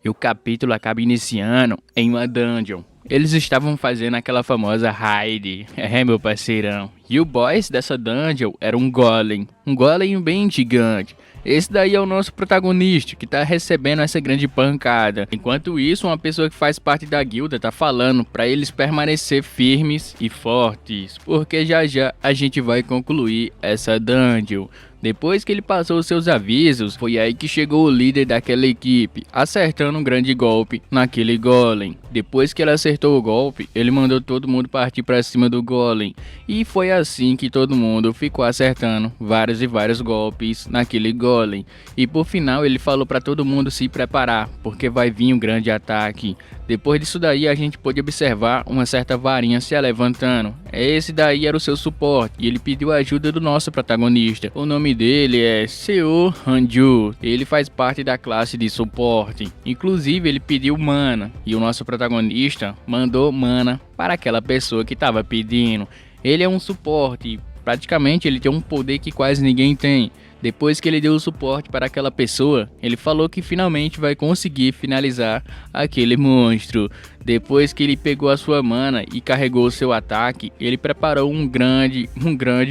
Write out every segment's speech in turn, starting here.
E o capítulo acaba iniciando em uma dungeon. Eles estavam fazendo aquela famosa raid, meu parceirão. E o boss dessa dungeon era um golem bem gigante. Esse daí é o nosso protagonista, que tá recebendo essa grande pancada. Enquanto isso, uma pessoa que faz parte da guilda tá falando pra eles permanecer firmes e fortes, porque já já a gente vai concluir essa dungeon. Depois que ele passou os seus avisos, foi aí que chegou o líder daquela equipe, acertando um grande golpe naquele golem. Depois que ele acertou o golpe, ele mandou todo mundo partir para cima do golem. E foi assim que todo mundo ficou acertando vários e vários golpes naquele golem. E por final ele falou para todo mundo se preparar, porque vai vir um grande ataque. Depois disso daí a gente pôde observar uma certa varinha se levantando. Esse daí era o seu suporte e ele pediu a ajuda do nosso protagonista. O nome dele é Seo Hanju. Ele faz parte da classe de suporte. Inclusive ele pediu mana e o nosso protagonista mandou mana para aquela pessoa que estava pedindo. Ele é um suporte. Praticamente ele tem um poder que quase ninguém tem. Depois que ele deu o suporte para aquela pessoa, ele falou que finalmente vai conseguir finalizar aquele monstro. Depois que ele pegou a sua mana e carregou o seu ataque, ele preparou um grande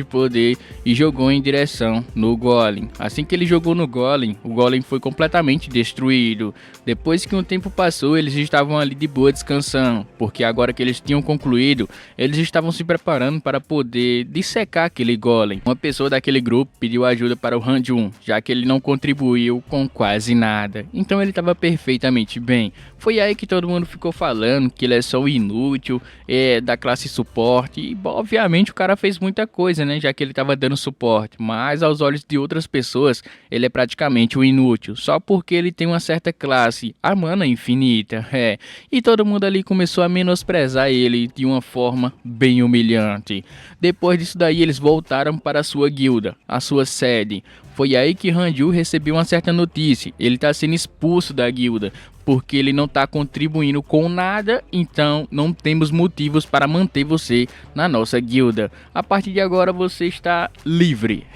poder e jogou em direção no golem. Assim que ele jogou no golem, o golem foi completamente destruído. Depois que um tempo passou, eles estavam ali de boa descansando, porque agora que eles tinham concluído, eles estavam se preparando para poder dissecar aquele golem. Uma pessoa daquele grupo pediu ajuda para o Hanjun, já que ele não contribuiu com quase nada. Então ele estava perfeitamente bem. Foi aí que todo mundo ficou falando que ele é só um inútil, da classe suporte. E obviamente o cara fez muita coisa, né? Já que ele estava dando suporte. Mas aos olhos de outras pessoas, ele é praticamente um inútil. Só porque ele tem uma certa classe, a mana infinita. E todo mundo ali começou a menosprezar ele de uma forma bem humilhante. Depois disso daí eles voltaram para a sua guilda, a sua sede. Foi aí que Hanju recebeu uma certa notícia. Ele está sendo expulso da guilda porque ele não está contribuindo com nada, então não temos motivos para manter você na nossa guilda. A partir de agora você está livre,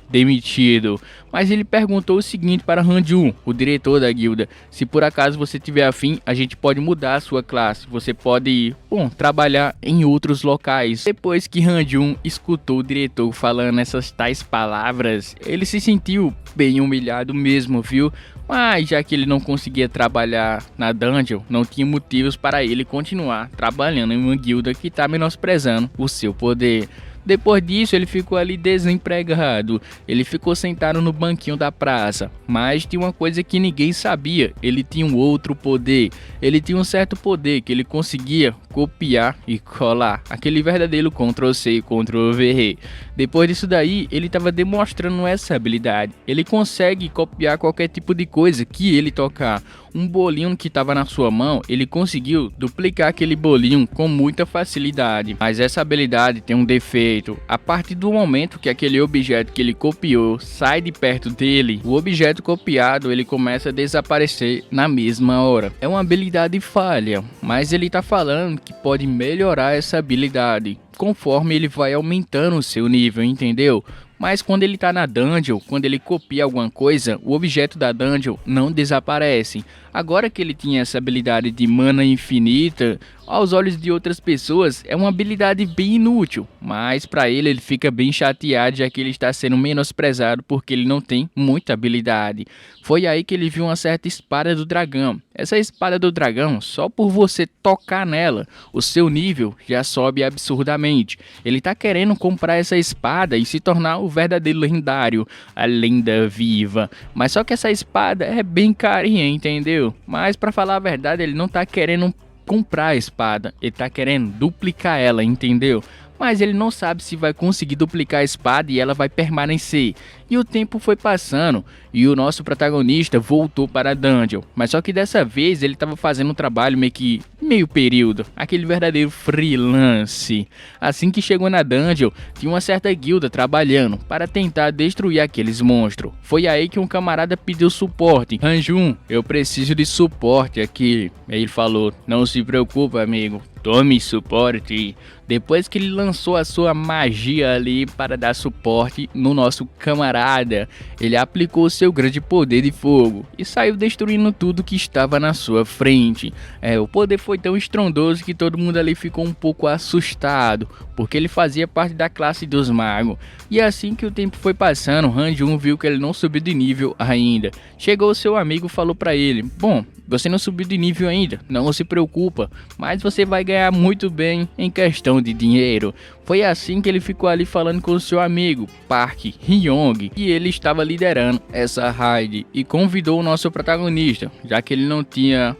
demitido. Mas ele perguntou o seguinte para Hanju, o diretor da guilda: se por acaso você tiver afim, a gente pode mudar a sua classe. Você pode, trabalhar em outros locais. Depois que Hanju escutou o diretor falando essas tais palavras, ele se sentiu bem humilhado mesmo, viu? Mas já que ele não conseguia trabalhar na dungeon, não tinha motivos para ele continuar trabalhando em uma guilda que está menosprezando o seu poder. Depois disso ele ficou ali desempregado, ele ficou sentado no banquinho da praça, mas tinha uma coisa que ninguém sabia: ele tinha um outro poder, ele tinha um certo poder que ele conseguia copiar e colar, aquele verdadeiro Ctrl+C e Ctrl+V. Depois disso daí ele estava demonstrando essa habilidade, ele consegue copiar qualquer tipo de coisa que ele tocar. Um bolinho que estava na sua mão, ele conseguiu duplicar aquele bolinho com muita facilidade. Mas essa habilidade tem um defeito: a partir do momento que aquele objeto que ele copiou sai de perto dele, o objeto copiado ele começa a desaparecer na mesma hora. É uma habilidade falha, mas ele está falando que pode melhorar essa habilidade conforme ele vai aumentando o seu nível, entendeu? Mas quando ele tá na dungeon, quando ele copia alguma coisa, o objeto da dungeon não desaparece. Agora que ele tinha essa habilidade de mana infinita, aos olhos de outras pessoas é uma habilidade bem inútil, mas para ele fica bem chateado, já que ele está sendo menosprezado porque ele não tem muita habilidade. Foi aí que ele viu uma certa espada do dragão. Essa espada do dragão, só por você tocar nela, o seu nível já sobe absurdamente. Ele tá querendo comprar essa espada e se tornar o verdadeiro lendário, a lenda viva. Mas só que essa espada é bem carinha, entendeu? Mas para falar a verdade, ele não tá querendo comprar a espada, ele tá querendo duplicar ela, entendeu? Mas ele não sabe se vai conseguir duplicar a espada e ela vai permanecer. E o tempo foi passando e o nosso protagonista voltou para a dungeon. Mas só que dessa vez ele estava fazendo um trabalho meio período, aquele verdadeiro freelance. Assim que chegou na dungeon, tinha uma certa guilda trabalhando para tentar destruir aqueles monstros. Foi aí que um camarada pediu suporte. Hanjun, eu preciso de suporte aqui. Aí ele falou: não se preocupe, amigo, tome suporte. Depois que ele lançou a sua magia ali para dar suporte no nosso camarada, ele aplicou seu grande poder de fogo e saiu destruindo tudo que estava na sua frente. O poder foi tão estrondoso que todo mundo ali ficou um pouco assustado, porque ele fazia parte da classe dos magos. E assim que o tempo foi passando, Ranjun viu que ele não subiu de nível ainda. Chegou seu amigo e falou para ele: bom, você não subiu de nível ainda, não se preocupa, mas você vai ganhar muito bem em questão de dinheiro. Foi assim que ele ficou ali falando com o seu amigo, Park Hyung, e ele estava liderando essa raid e convidou o nosso protagonista, já que ele não tinha,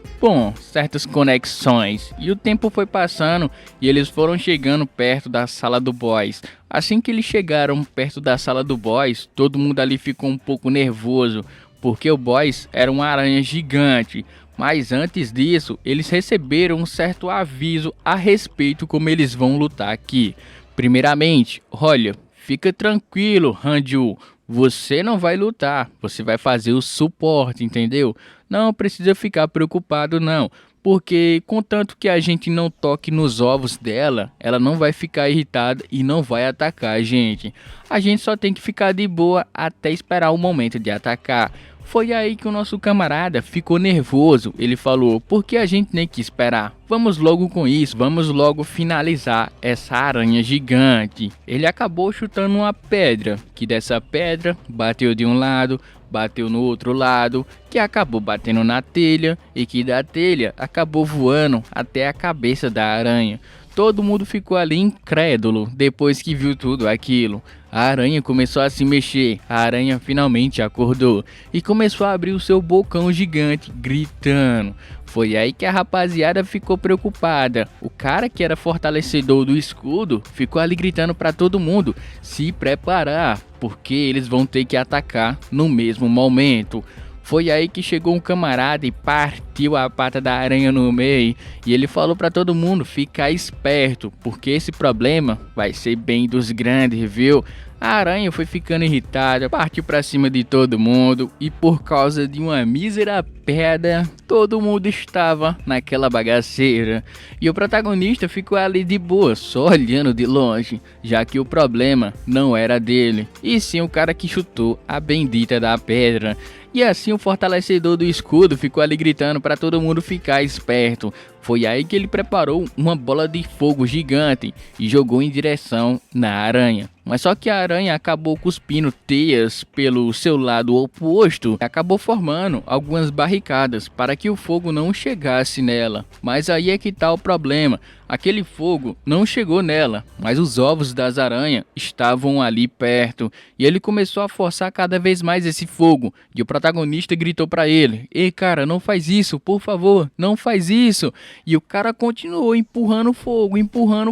certas conexões. E o tempo foi passando e eles foram chegando perto da sala do boss. Assim que eles chegaram perto da sala do boss, todo mundo ali ficou um pouco nervoso, porque o boss era uma aranha gigante. Mas antes disso, eles receberam um certo aviso a respeito como eles vão lutar aqui. Primeiramente, olha, fica tranquilo, Hanju, você não vai lutar, você vai fazer o suporte, entendeu? Não precisa ficar preocupado não, porque contanto que a gente não toque nos ovos dela, ela não vai ficar irritada e não vai atacar a gente. A gente só tem que ficar de boa até esperar o momento de atacar. Foi aí que o nosso camarada ficou nervoso. Ele falou: por que a gente tem que esperar? Vamos logo com isso, vamos logo finalizar essa aranha gigante. Ele acabou chutando uma pedra, que dessa pedra bateu de um lado, bateu no outro lado, que acabou batendo na telha e que da telha acabou voando até a cabeça da aranha. Todo mundo ficou ali incrédulo depois que viu tudo aquilo. A aranha começou a se mexer, a aranha finalmente acordou e começou a abrir o seu bocão gigante, gritando. Foi aí que a rapaziada ficou preocupada. O cara que era fortalecedor do escudo ficou ali gritando para todo mundo se preparar, porque eles vão ter que atacar no mesmo momento. Foi aí que chegou um camarada e partiu a pata da aranha no meio. E ele falou para todo mundo ficar esperto, porque esse problema vai ser bem dos grandes, viu? A aranha foi ficando irritada, partiu para cima de todo mundo e por causa de uma mísera pedra, todo mundo estava naquela bagaceira. E o protagonista ficou ali de boa, só olhando de longe, já que o problema não era dele, e sim o cara que chutou a bendita da pedra. E assim o fortalecedor do escudo ficou ali gritando para todo mundo ficar esperto. Foi aí que ele preparou uma bola de fogo gigante e jogou em direção na aranha. Mas só que a aranha acabou cuspindo teias pelo seu lado oposto e acabou formando algumas barricadas para que o fogo não chegasse nela. Mas aí é que tá o problema. Aquele fogo não chegou nela, mas os ovos das aranhas estavam ali perto. E ele começou a forçar cada vez mais esse fogo. E o protagonista gritou para ele: ei cara, não faz isso, por favor, não faz isso. E o cara continuou empurrando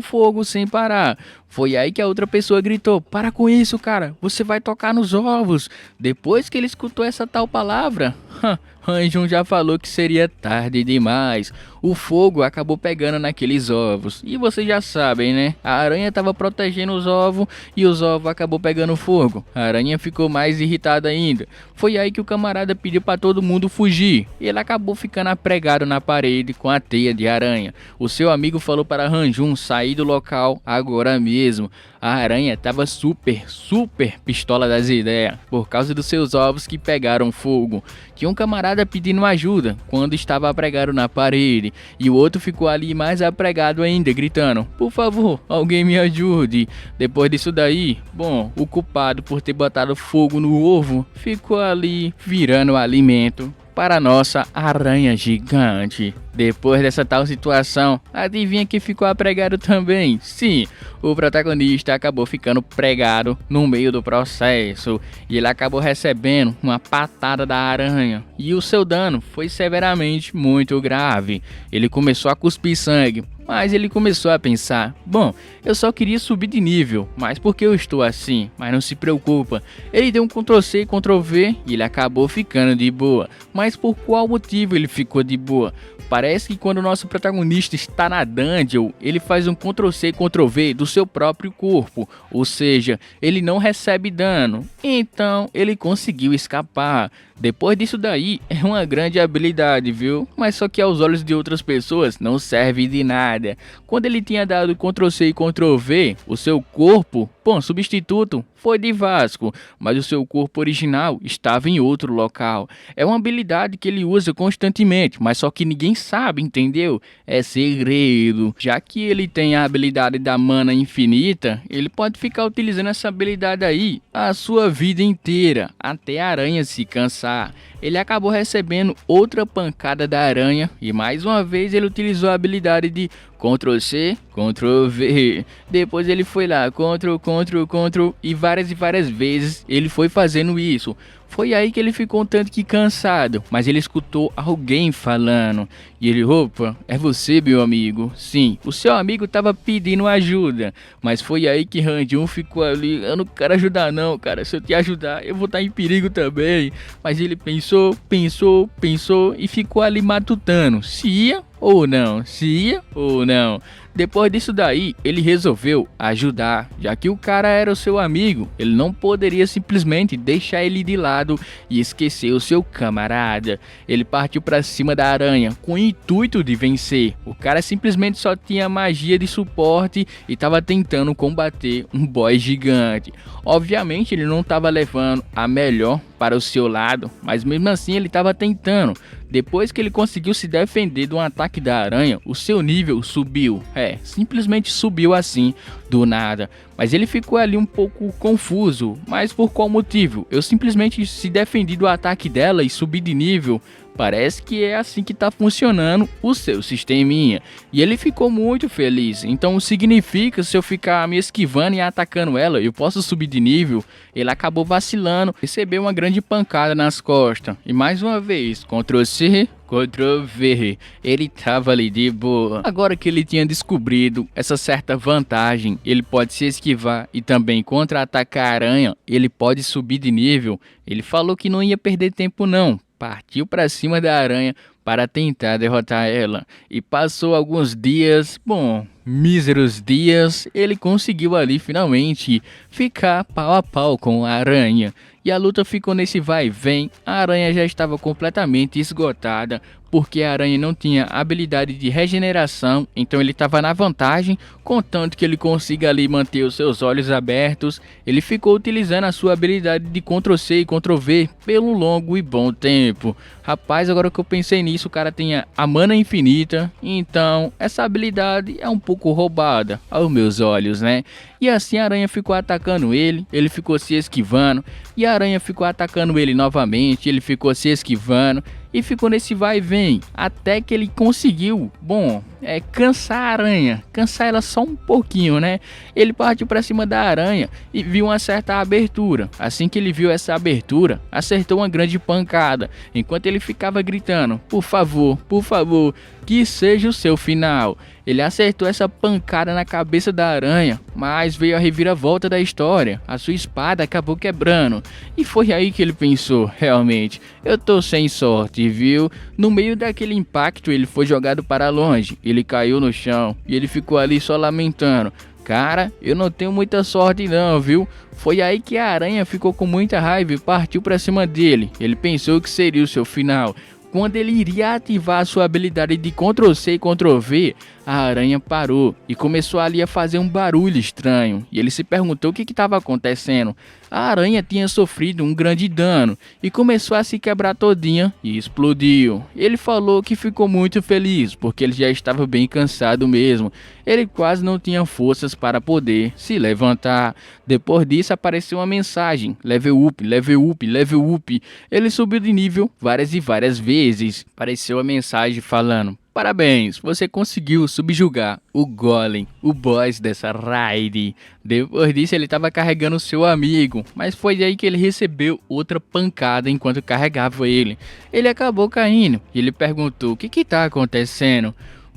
fogo sem parar. Foi aí que a outra pessoa gritou: para com isso, cara, você vai tocar nos ovos. Depois que ele escutou essa tal palavra, Ranjun já falou que seria tarde demais. O fogo acabou pegando naqueles ovos. E vocês já sabem, né? A aranha estava protegendo os ovos e os ovos acabou pegando fogo. A aranha ficou mais irritada ainda. Foi aí que o camarada pediu para todo mundo fugir. Ele acabou ficando apregado na parede com a teia de aranha. O seu amigo falou para Ranjun sair do local agora mesmo. A aranha estava super pistola das ideias por causa dos seus ovos que pegaram fogo. Tinha um camarada pedindo ajuda quando estava apregado na parede e o outro ficou ali mais apregado ainda, gritando: por favor, alguém me ajude. Depois disso daí, o culpado por ter botado fogo no ovo ficou ali virando alimento para a nossa aranha gigante. Depois dessa tal situação, adivinha que ficou apregado também? Sim, o protagonista acabou ficando pregado no meio do processo e ele acabou recebendo uma patada da aranha e o seu dano foi severamente muito grave. Ele começou a cuspir sangue, mas ele começou a pensar: eu só queria subir de nível, mas por que eu estou assim? Mas não se preocupa, ele deu um Ctrl+C e Ctrl+V e ele acabou ficando de boa. Mas por qual motivo ele ficou de boa? Parece que quando o nosso protagonista está na dungeon, ele faz um Ctrl+C e Ctrl+V do seu próprio corpo, ou seja, ele não recebe dano, então ele conseguiu escapar. Depois disso daí, é uma grande habilidade, viu? Mas só que aos olhos de outras pessoas não serve de nada. nada. Quando ele tinha dado Ctrl+C e Ctrl+V, o seu corpo, substituto, foi de Vasco, mas o seu corpo original estava em outro local. É uma habilidade que ele usa constantemente, mas só que ninguém sabe, entendeu? É segredo. Já que ele tem a habilidade da mana infinita, ele pode ficar utilizando essa habilidade aí a sua vida inteira, até a aranha se cansar. Ele acabou recebendo outra pancada da aranha e mais uma vez ele utilizou a habilidade de Ctrl+C, Ctrl+V. Depois ele foi lá, Ctrl e várias vezes ele foi fazendo isso. Foi aí que ele ficou um tanto que cansado, mas ele escutou alguém falando. E ele, opa, é você, meu amigo? Sim, o seu amigo estava pedindo ajuda. Mas foi aí que Randy ficou ali, eu não quero ajudar não, cara. Se eu te ajudar, eu vou estar em perigo também. Mas ele pensou e ficou ali matutando. Se ia ou não, se ia ou não. Depois disso daí, ele resolveu ajudar, já que o cara era o seu amigo, ele não poderia simplesmente deixar ele de lado e esquecer o seu camarada. Ele partiu para cima da aranha com o intuito de vencer. O cara simplesmente só tinha magia de suporte e estava tentando combater um boss gigante. Obviamente ele não estava levando a melhor para o seu lado, mas mesmo assim ele estava tentando. Depois que ele conseguiu se defender de um ataque da aranha, o seu nível subiu. Simplesmente subiu assim, do nada. Mas ele ficou ali um pouco confuso. Mas por qual motivo? Eu simplesmente se defendi do ataque dela e subi de nível. Parece que é assim que tá funcionando o seu sisteminha. E ele ficou muito feliz. Então significa, se eu ficar me esquivando e atacando ela, eu posso subir de nível? Ele acabou vacilando, recebeu uma grande pancada nas costas. E mais uma vez, Ctrl+C, Ctrl+V, ele tava ali de boa. Agora que ele tinha descobrido essa certa vantagem, ele pode se esquivar e também contra-atacar a aranha, ele pode subir de nível. Ele falou que não ia perder tempo não. Partiu para cima da aranha para tentar derrotar ela. E passou alguns dias, míseros dias, ele conseguiu ali finalmente ficar pau a pau com a aranha. E a luta ficou nesse vai e vem, a aranha já estava completamente esgotada, porque a aranha não tinha habilidade de regeneração, então ele estava na vantagem, contanto que ele consiga ali manter os seus olhos abertos. Ele ficou utilizando a sua habilidade de Ctrl+C e Ctrl+V pelo longo e bom tempo. Rapaz, agora que eu pensei nisso, o cara tinha a mana infinita, então essa habilidade é um pouco roubada aos meus olhos, né? E assim a aranha ficou atacando ele ficou se esquivando, e a aranha ficou atacando ele novamente, ele ficou se esquivando, e ficou nesse vai e vem, até que ele conseguiu, cansar a aranha, cansar ela só um pouquinho, né? Ele partiu para cima da aranha e viu uma certa abertura. Assim que ele viu essa abertura, acertou uma grande pancada, enquanto ele ficava gritando, por favor, que seja o seu final. Ele acertou essa pancada na cabeça da aranha, mas veio a reviravolta da história. A sua espada acabou quebrando. E foi aí que ele pensou, realmente, eu tô sem sorte, viu? No meio daquele impacto, ele foi jogado para longe. Ele caiu no chão e ele ficou ali só lamentando. Cara, eu não tenho muita sorte não, viu? Foi aí que a aranha ficou com muita raiva e partiu para cima dele. Ele pensou que seria o seu final. Quando ele iria ativar a sua habilidade de Ctrl+C e Ctrl+V, a aranha parou e começou ali a fazer um barulho estranho. E ele se perguntou o que estava acontecendo. A aranha tinha sofrido um grande dano e começou a se quebrar todinha e explodiu. Ele falou que ficou muito feliz porque ele já estava bem cansado mesmo. Ele quase não tinha forças para poder se levantar. Depois disso apareceu uma mensagem: level up, level up, level up. Ele subiu de nível várias e várias vezes. Apareceu a mensagem falando: parabéns, você conseguiu subjugar o Golem, o boss dessa raid. Depois disso ele estava carregando o seu amigo, mas foi aí que ele recebeu outra pancada enquanto carregava ele. Ele acabou caindo e ele perguntou: o que está acontecendo?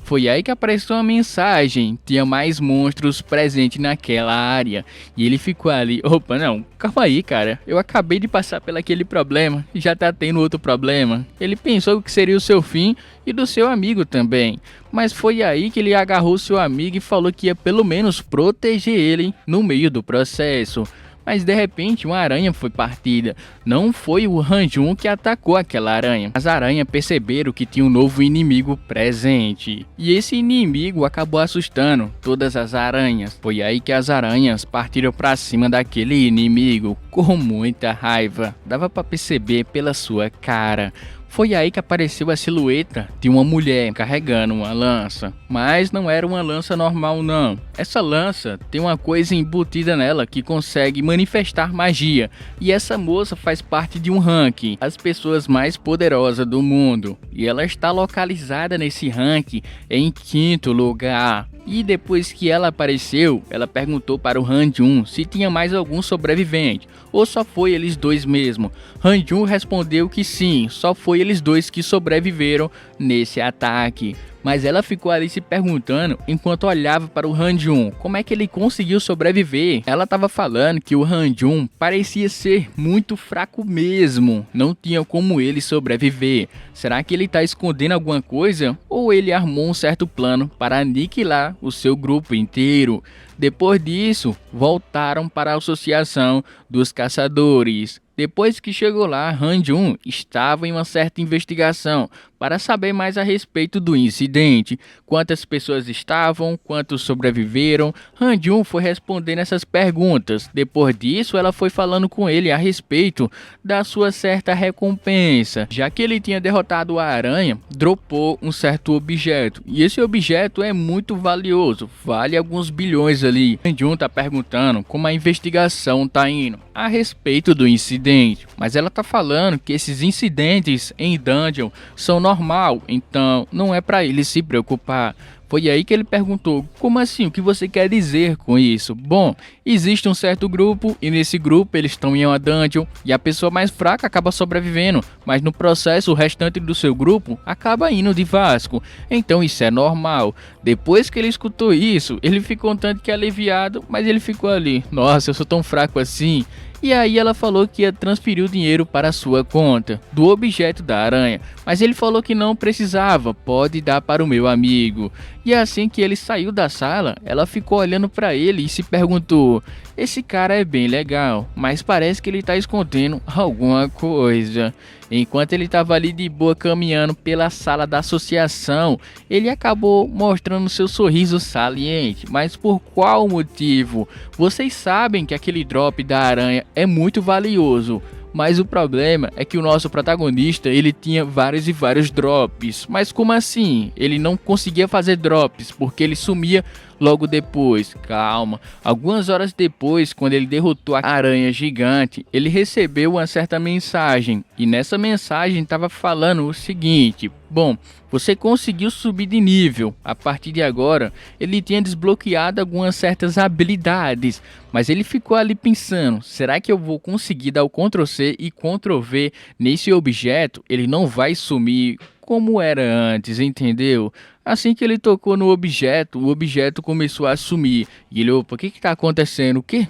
Foi aí que apareceu uma mensagem, tinha mais monstros presentes naquela área. E ele ficou ali, opa, não, calma aí cara, eu acabei de passar por aquele problema e já tá tendo outro problema. Ele pensou que seria o seu fim e do seu amigo também. Mas foi aí que ele agarrou seu amigo e falou que ia pelo menos proteger ele no meio do processo. mas de repente uma aranha foi partida. Não foi o Hanjun que atacou aquela aranha. As aranhas perceberam que tinha um novo inimigo presente. E esse inimigo acabou assustando todas as aranhas. Foi aí que as aranhas partiram para cima daquele inimigo com muita raiva. Dava para perceber pela sua cara. Foi aí que apareceu a silhueta de uma mulher carregando uma lança. Mas não era uma lança normal não. Essa lança tem uma coisa embutida nela que consegue manifestar magia. E essa moça faz parte de um ranking, as pessoas mais poderosas do mundo. E ela está localizada nesse ranking em 5º lugar. E depois que ela apareceu, ela perguntou para o Hanjun se tinha mais algum sobrevivente, ou só foi eles dois mesmo. Hanjun respondeu que sim, só foi eles dois que sobreviveram nesse ataque. Mas ela ficou ali se perguntando enquanto olhava para o Hanjun como é que ele conseguiu sobreviver. Ela estava falando que o Hanjun parecia ser muito fraco mesmo, não tinha como ele sobreviver. Será que ele está escondendo alguma coisa? Ou ele armou um certo plano para aniquilar o seu grupo inteiro? Depois disso, voltaram para a Associação dos Caçadores. Depois que chegou lá, Hanjun estava em uma certa investigação para saber mais a respeito do incidente. Quantas pessoas estavam, quantos sobreviveram. Hanjun foi respondendo essas perguntas. Depois disso, ela foi falando com ele a respeito da sua certa recompensa. Já que ele tinha derrotado a aranha, dropou um certo objeto. E esse objeto é muito valioso, vale alguns bilhões ali. Hanjun tá perguntando como a investigação tá indo a respeito do incidente, mas ela tá falando que esses incidentes em dungeon são normal, então não é para ele se preocupar. Foi aí que ele perguntou: como assim? O que você quer dizer com isso? Bom, existe um certo grupo e nesse grupo eles estão em uma dungeon e a pessoa mais fraca acaba sobrevivendo, mas no processo o restante do seu grupo acaba indo de vasco. Então isso é normal. Depois que ele escutou isso, ele ficou um tanto que aliviado, mas ele ficou ali: nossa, eu sou tão fraco assim. E aí ela falou que ia transferir o dinheiro para a sua conta, do objeto da aranha. Mas ele falou que não precisava, pode dar para o meu amigo. E assim que ele saiu da sala, ela ficou olhando para ele e se perguntou: esse cara é bem legal, mas parece que ele está escondendo alguma coisa. Enquanto ele estava ali de boa caminhando pela sala da associação, ele acabou mostrando seu sorriso saliente. Mas por qual motivo? Vocês sabem que aquele drop da aranha é muito valioso. Mas o problema é que o nosso protagonista, ele tinha vários e vários drops. Mas como assim? Ele não conseguia fazer drops porque ele sumia logo depois. Calma. Algumas horas depois, quando ele derrotou a aranha gigante, ele recebeu uma certa mensagem. E nessa mensagem estava falando o seguinte: bom, você conseguiu subir de nível. A partir de agora, ele tinha desbloqueado algumas certas habilidades. Mas ele ficou ali pensando: será que eu vou conseguir dar o Ctrl+C e Ctrl+V nesse objeto? Ele não vai sumir como era antes, entendeu? Assim que ele tocou no objeto, o objeto começou a sumir. E ele: opa, o que está acontecendo? O quê?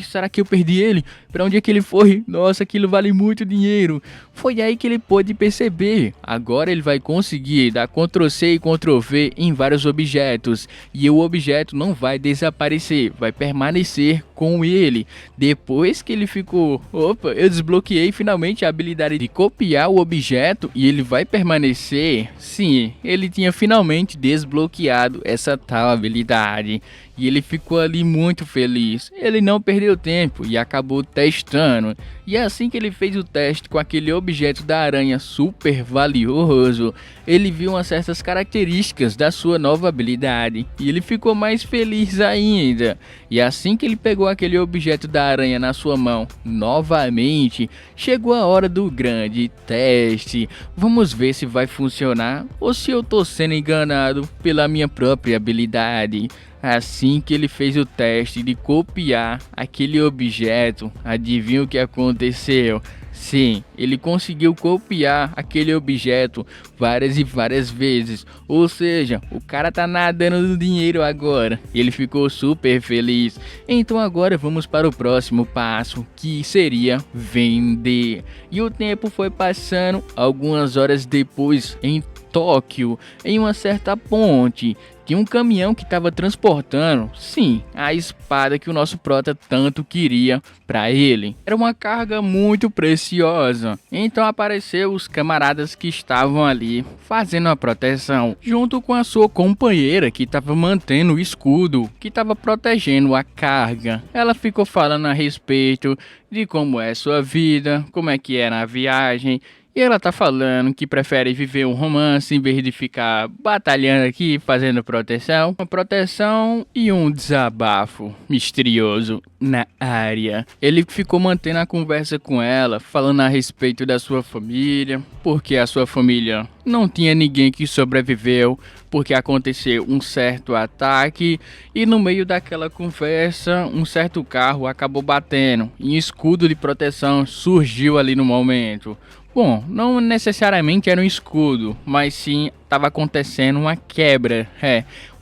Será que eu perdi ele? Para onde é que ele foi? Nossa, aquilo vale muito dinheiro. Foi aí que ele pôde perceber. Agora ele vai conseguir dar Ctrl+C e Ctrl+V em vários objetos. E o objeto não vai desaparecer, vai permanecer com ele. Depois que ele ficou: opa, eu desbloqueei finalmente a habilidade de copiar o objeto e ele vai permanecer. Sim, ele tinha finalmente desbloqueado essa tal habilidade. E ele ficou ali muito feliz. Ele não perdeu tempo e acabou testando. E assim que ele fez o teste com aquele objeto da aranha super valioso, ele viu umas certas características da sua nova habilidade. E ele ficou mais feliz ainda. E assim que ele pegou aquele objeto da aranha na sua mão novamente, chegou a hora do grande teste. Vamos ver se vai funcionar ou se eu tô sendo enganado pela minha própria habilidade. Assim que ele fez o teste de copiar aquele objeto, adivinha o que aconteceu? Sim, ele conseguiu copiar aquele objeto várias e várias vezes. Ou seja, o cara tá nadando no dinheiro agora. Ele ficou super feliz. Então agora vamos para o próximo passo, que seria vender. E o tempo foi passando. Algumas horas depois, em Tóquio, em uma certa ponte, tinha um caminhão que estava transportando, sim, a espada que o nosso prota tanto queria para ele. Era uma carga muito preciosa. Então apareceu os camaradas que estavam ali fazendo a proteção, junto com a sua companheira que estava mantendo o escudo, que estava protegendo a carga. Ela ficou falando a respeito de como é sua vida, como é que era a viagem. E ela tá falando que prefere viver um romance em vez de ficar batalhando aqui, fazendo proteção. Uma proteção e um desabafo misterioso na área. Ele ficou mantendo a conversa com ela, falando a respeito da sua família, porque a sua família não tinha ninguém que sobreviveu, porque aconteceu um certo ataque e no meio daquela conversa, um certo carro acabou batendo e um escudo de proteção surgiu ali no momento. Bom, não necessariamente era um escudo, mas sim estava acontecendo uma quebra,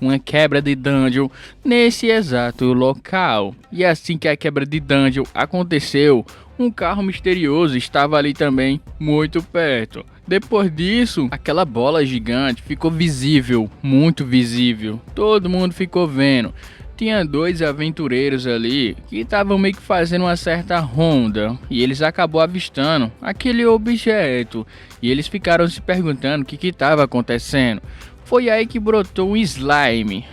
uma quebra de dungeon nesse exato local. E assim que a quebra de dungeon aconteceu, um carro misterioso estava ali também, muito perto. Depois disso, aquela bola gigante ficou visível, muito visível. Todo mundo ficou vendo. Tinha dois aventureiros ali que estavam meio que fazendo uma certa ronda e eles acabou avistando aquele objeto e eles ficaram se perguntando o que estava acontecendo. Foi aí que brotou um slime,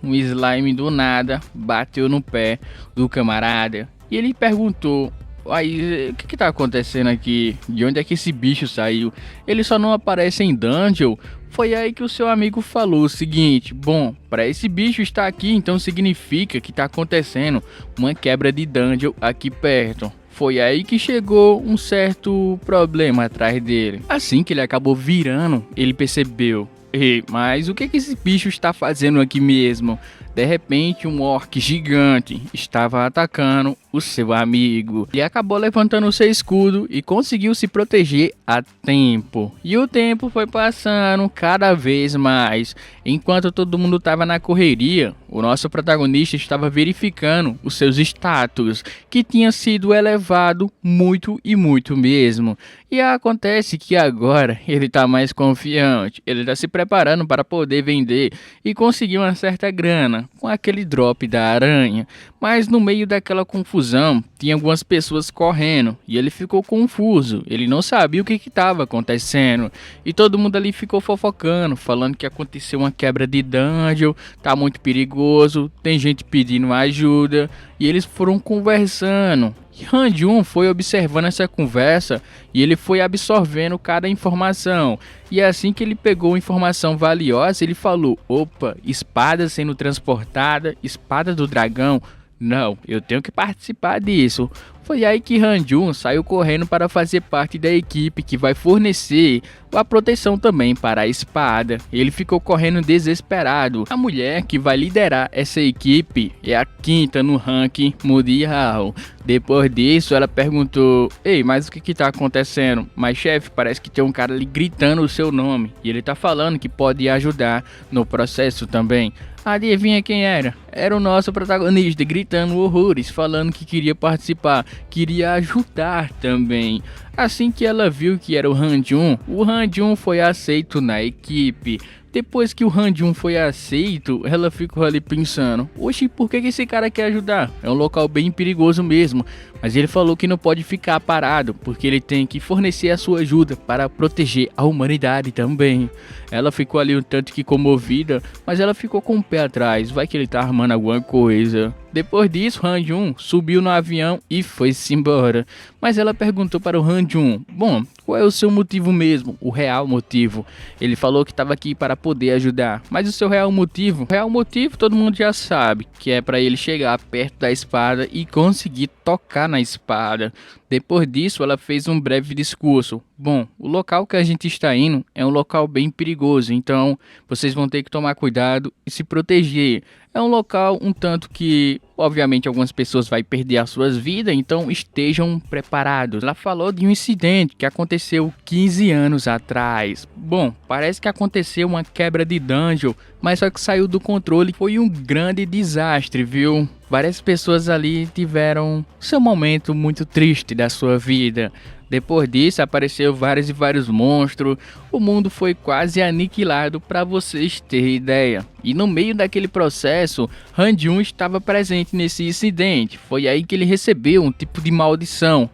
um slime do nada, bateu no pé do camarada e ele perguntou: aí, o que tá acontecendo aqui? De onde é que esse bicho saiu? Ele só não aparece em dungeon. Foi aí que o seu amigo falou o seguinte: bom, para esse bicho estar aqui, então significa que tá acontecendo uma quebra de dungeon aqui perto. Foi aí que chegou um certo problema atrás dele. Assim que ele acabou virando, ele percebeu: ei, mas o que esse bicho está fazendo aqui mesmo? De repente, um orc gigante estava atacando o seu amigo. Ele acabou levantando o seu escudo e conseguiu se proteger a tempo. E o tempo foi passando cada vez mais. Enquanto todo mundo estava na correria, o nosso protagonista estava verificando os seus status, que tinha sido elevado muito e muito mesmo. E acontece que agora ele está mais confiante. Ele está se preparando para poder vender e conseguir uma certa grana com aquele drop da aranha. Mas no meio daquela confusão, tinha algumas pessoas correndo e ele ficou confuso. Ele não sabia o que estava acontecendo. E todo mundo ali ficou fofocando, falando que aconteceu uma quebra de dungeon, tá muito perigoso, tem gente pedindo ajuda. E eles foram conversando. E Han-Jun foi observando essa conversa e ele foi absorvendo cada informação. E assim que ele pegou informação valiosa, ele falou: opa, espada sendo transportada, espada do dragão. Não, eu tenho que participar disso. Foi aí que Han-Jun saiu correndo para fazer parte da equipe que vai fornecer a proteção também para a espada. Ele ficou correndo desesperado. A mulher que vai liderar essa equipe é a quinta no ranking mundial. Depois disso, ela perguntou: ei, mas o que tá acontecendo? Mas chefe, parece que tem um cara ali gritando o seu nome e ele tá falando que pode ajudar no processo também. Adivinha quem era? Era o nosso protagonista gritando horrores, falando que queria participar, queria ajudar também. Assim que ela viu que era o Han-Jun foi aceito na equipe. Depois que o Han-Jun foi aceito, ela ficou ali pensando: oxe, por que esse cara quer ajudar? É um local bem perigoso mesmo. Mas ele falou que não pode ficar parado, porque ele tem que fornecer a sua ajuda para proteger a humanidade também. Ela ficou ali um tanto que comovida, mas ela ficou com o pé atrás. Vai que ele tá armando alguma coisa. Depois disso, Han-Jun subiu no avião e foi-se embora. Mas ela perguntou para o Han-Jun: bom, qual é o seu motivo mesmo? O real motivo. Ele falou que estava aqui para poder ajudar. Mas o seu real motivo? O real motivo todo mundo já sabe, que é para ele chegar perto da espada e conseguir tocar na espada. Depois disso, ela fez um breve discurso. Bom, o local que a gente está indo é um local bem perigoso, então vocês vão ter que tomar cuidado e se proteger. É um local um tanto que, obviamente, algumas pessoas vão perder as suas vidas, então estejam preparados. Ela falou de um incidente que aconteceu 15 anos atrás. Bom, parece que aconteceu uma quebra de dungeon, mas só que saiu do controle. Foi um grande desastre, viu? Várias pessoas ali tiveram seu momento muito triste da sua vida. Depois disso apareceu vários e vários monstros, o mundo foi quase aniquilado para vocês terem ideia. E no meio daquele processo, Han-Jun estava presente nesse incidente, foi aí que ele recebeu um tipo de maldição,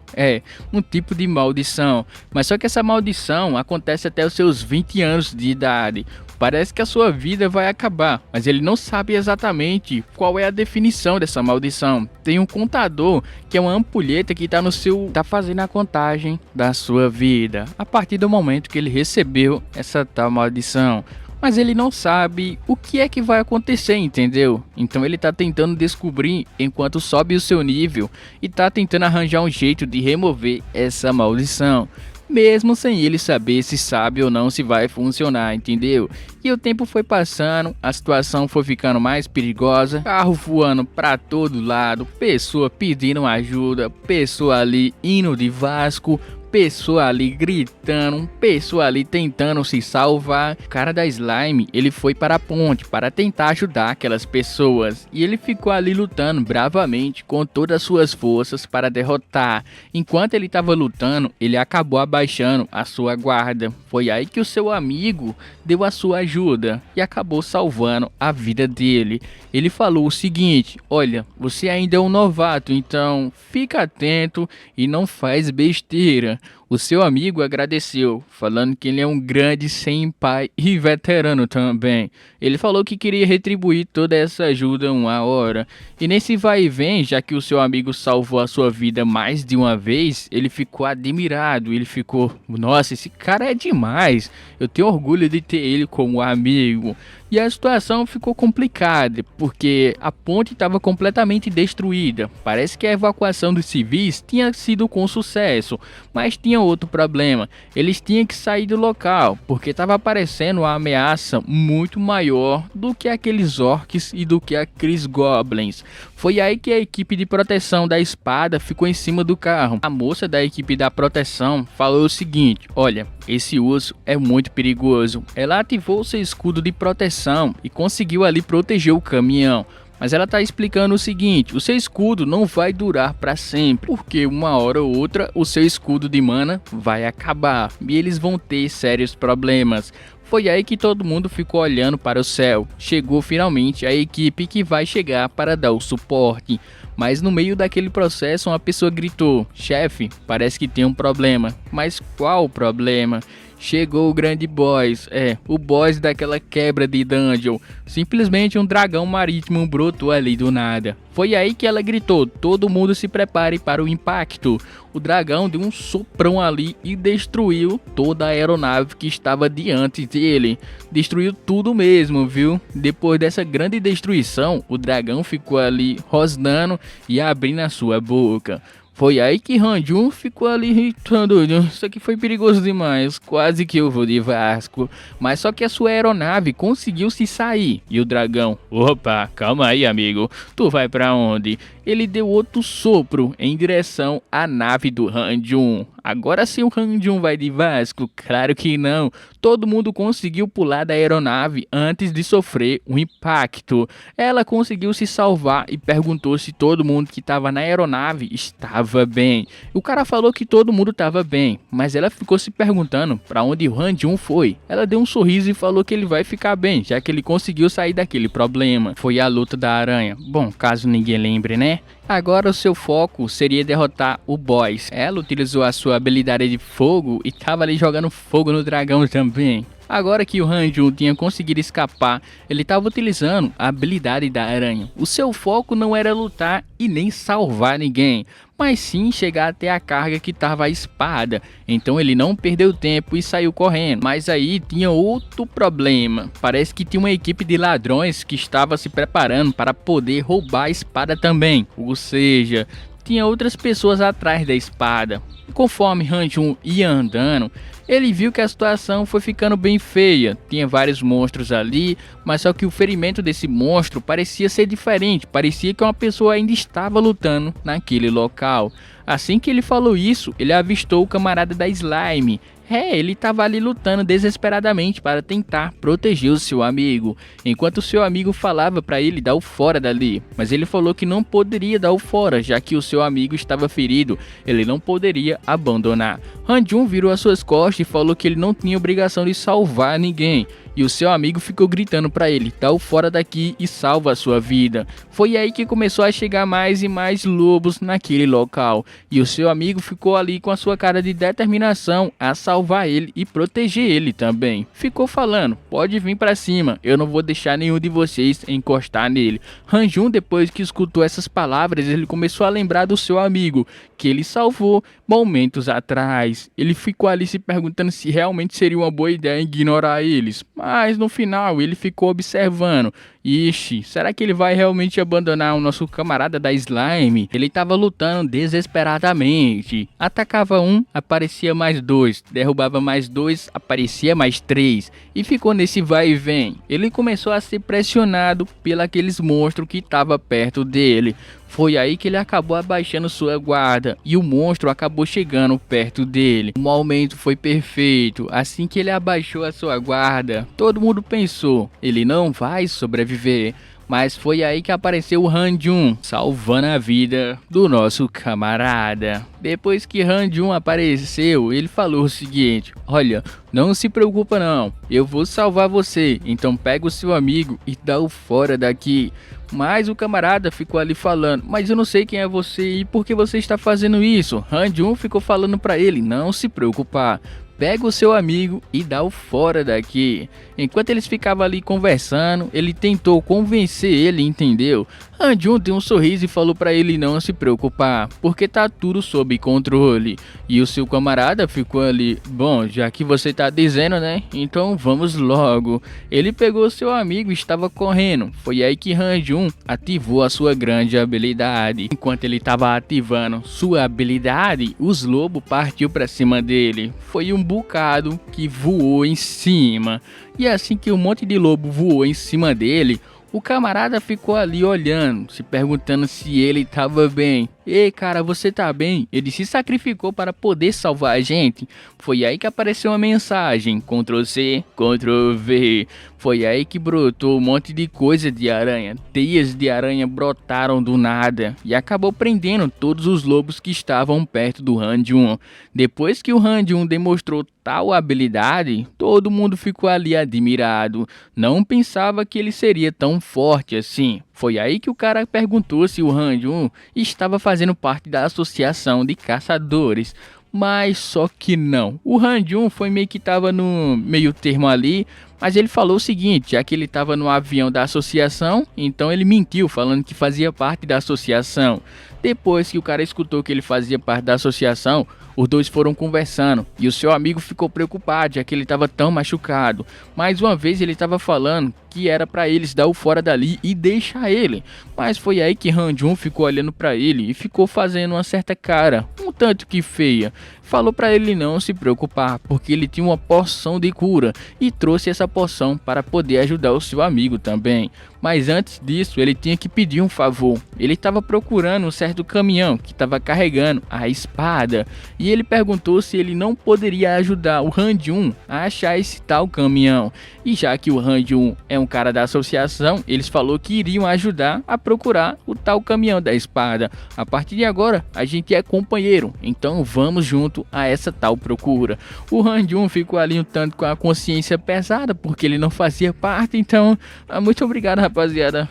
um tipo de maldição, mas só que essa maldição acontece até os seus 20 anos de idade. Parece que a sua vida vai acabar, mas ele não sabe exatamente qual é a definição dessa maldição. Tem um contador que é uma ampulheta que tá fazendo a contagem da sua vida a partir do momento que ele recebeu essa tal maldição. Mas ele não sabe o que é que vai acontecer, entendeu? Então ele tá tentando descobrir enquanto sobe o seu nível e tá tentando arranjar um jeito de remover essa maldição, mesmo sem ele saber se sabe ou não se vai funcionar, entendeu? E o tempo foi passando, a situação foi ficando mais perigosa, carro voando pra todo lado, pessoa pedindo ajuda, pessoa ali indo de Vasco, pessoa ali gritando, pessoa ali tentando se salvar. O cara da slime, ele foi para a ponte para tentar ajudar aquelas pessoas e ele ficou ali lutando bravamente com todas as suas forças para derrotar. Enquanto ele estava lutando, ele acabou abaixando a sua guarda. Foi aí que o seu amigo deu a sua ajuda e acabou salvando a vida dele. Ele falou o seguinte: olha, você ainda é um novato, então fica atento e não faz besteira. O seu amigo agradeceu, falando que ele é um grande senpai e veterano também. Ele falou que queria retribuir toda essa ajuda uma hora. E nesse vai e vem, já que o seu amigo salvou a sua vida mais de uma vez, ele ficou admirado. Ele ficou: nossa, esse cara é demais. Eu tenho orgulho de ter ele como amigo. E a situação ficou complicada, porque a ponte estava completamente destruída. Parece que a evacuação dos civis tinha sido com sucesso, mas tinha outro problema. Eles tinham que sair do local, porque estava aparecendo uma ameaça muito maior do que aqueles orcs e do que aqueles goblins. Foi aí que a equipe de proteção da espada ficou em cima do carro. A moça da equipe da proteção falou o seguinte: olha, esse urso é muito perigoso. Ela ativou seu escudo de proteção e conseguiu ali proteger o caminhão. Mas ela tá explicando o seguinte: o seu escudo não vai durar para sempre, porque uma hora ou outra o seu escudo de mana vai acabar e eles vão ter sérios problemas. Foi aí que todo mundo ficou olhando para o céu. Chegou finalmente a equipe que vai chegar para dar o suporte. Mas no meio daquele processo uma pessoa gritou: chefe, parece que tem um problema. Mas qual o problema? Chegou o grande boss, o boss daquela quebra de dungeon. Simplesmente um dragão marítimo brotou ali do nada. Foi aí que ela gritou: todo mundo se prepare para o impacto. O dragão deu um soprão ali e destruiu toda a aeronave que estava diante dele. Destruiu tudo mesmo, viu? Depois dessa grande destruição, o dragão ficou ali rosnando e abrindo a sua boca. Foi aí que Han-Jun ficou ali irritando. Isso aqui foi perigoso demais, quase que eu vou de Vasco. Mas só que a sua aeronave conseguiu se sair. E o dragão: opa, calma aí amigo, tu vai pra onde? Ele deu outro sopro em direção à nave do Han-Jun. Agora sim o Han-Jun vai de Vasco? Claro que não. Todo mundo conseguiu pular da aeronave antes de sofrer um impacto. Ela conseguiu se salvar e perguntou se todo mundo que estava na aeronave estava bem. O cara falou que todo mundo estava bem, mas ela ficou se perguntando para onde o Han-Jun foi. Ela deu um sorriso e falou que ele vai ficar bem, já que ele conseguiu sair daquele problema. Foi a luta da aranha. Bom, caso ninguém lembre, né? Agora o seu foco seria derrotar o boss. Ela utilizou a sua habilidade de fogo e estava ali jogando fogo no dragão também. Agora que o Han-Jun tinha conseguido escapar, ele estava utilizando a habilidade da aranha. O seu foco não era lutar e nem salvar ninguém, mas sim chegar até a carga que estava a espada. Então ele não perdeu tempo e saiu correndo. Mas aí tinha outro problema. Parece que tinha uma equipe de ladrões que estava se preparando para poder roubar a espada também. Ou seja, tinha outras pessoas atrás da espada. Conforme Han-Jun ia andando, ele viu que a situação foi ficando bem feia. Tinha vários monstros ali, mas só que o ferimento desse monstro parecia ser diferente. Parecia que uma pessoa ainda estava lutando naquele local. Assim que ele falou isso, ele avistou o camarada da slime. Ele tava ali lutando desesperadamente para tentar proteger o seu amigo, enquanto o seu amigo falava para ele dar o fora dali, mas ele falou que não poderia dar o fora, já que o seu amigo estava ferido, ele não poderia abandonar. Han-Jun virou as suas costas e falou que ele não tinha obrigação de salvar ninguém. E o seu amigo ficou gritando para ele, dá o fora daqui e salva a sua vida. Foi aí que começou a chegar mais e mais lobos naquele local. E o seu amigo ficou ali com a sua cara de determinação a salvar ele e proteger ele também. Ficou falando, pode vir para cima, eu não vou deixar nenhum de vocês encostar nele. Han-Jun, depois que escutou essas palavras, ele começou a lembrar do seu amigo, que ele salvou momentos atrás. Ele ficou ali se perguntando se realmente seria uma boa ideia ignorar eles. Mas no final ele ficou observando. Ixi, será que ele vai realmente abandonar o nosso camarada da Slime? Ele estava lutando desesperadamente. Atacava um, aparecia mais dois. Derrubava mais dois, aparecia mais três. E ficou nesse vai e vem. Ele começou a ser pressionado pelos monstros que estavam perto dele. Foi aí que ele acabou abaixando sua guarda e o monstro acabou chegando perto dele. O momento foi perfeito. Assim que ele abaixou a sua guarda, todo mundo pensou, ele não vai sobreviver. Mas foi aí que apareceu o Han-Jun, salvando a vida do nosso camarada. Depois que Han-Jun apareceu, ele falou o seguinte, olha, não se preocupa não, eu vou salvar você, então pega o seu amigo e dá o fora daqui. Mas o camarada ficou ali falando, mas eu não sei quem é você e por que você está fazendo isso. Han-Jun ficou falando para ele, não se preocupar. Pega o seu amigo e dá o fora daqui. Enquanto eles ficavam ali conversando, ele tentou convencer ele, entendeu? Han-Jun deu um sorriso e falou para ele não se preocupar, porque tá tudo sob controle. E o seu camarada ficou ali, bom, já que você tá dizendo, né? Então vamos logo. Ele pegou seu amigo e estava correndo. Foi aí que Han-Jun ativou a sua grande habilidade. Enquanto ele estava ativando sua habilidade, os lobos partiu para cima dele. Foi um bocado que voou em cima. E assim que um monte de lobo voou em cima dele, o camarada ficou ali olhando, se perguntando se ele estava bem. Ei, cara, você tá bem? Ele se sacrificou para poder salvar a gente. Foi aí que apareceu uma mensagem, Ctrl+C, Ctrl+V. Foi aí que brotou um monte de coisa de aranha. Teias de aranha brotaram do nada e acabou prendendo todos os lobos que estavam perto do Han-Jun. Depois que o Han-Jun demonstrou tal habilidade, todo mundo ficou ali admirado. Não pensava que ele seria tão forte assim. Foi aí que o cara perguntou se o Han-Jun estava fazendo parte da associação de caçadores. Mas só que não. O Han-Jun foi meio que tava no meio termo ali. Mas ele falou o seguinte, já que ele estava no avião da associação, então ele mentiu falando que fazia parte da associação. Depois que o cara escutou que ele fazia parte da associação, os dois foram conversando e o seu amigo ficou preocupado, já que ele estava tão machucado. Mais uma vez ele estava falando que era para eles dar o fora dali e deixar ele. Mas foi aí que Han-Jun ficou olhando para ele e ficou fazendo uma certa cara, um tanto que feia. Falou para ele não se preocupar, porque ele tinha uma poção de cura e trouxe essa poção para poder ajudar o seu amigo também. Mas antes disso, ele tinha que pedir um favor. Ele estava procurando um certo caminhão que estava carregando a espada e ele perguntou se ele não poderia ajudar o Han-Jun a achar esse tal caminhão. E já que o Han-Jun é um cara da associação, eles falou que iriam ajudar a procurar o tal caminhão da espada. A partir de agora, a gente é companheiro, então vamos junto a essa tal procura. O Han-Jun ficou ali um tanto com a consciência pesada, porque ele não fazia parte, então muito obrigado, rapaziada,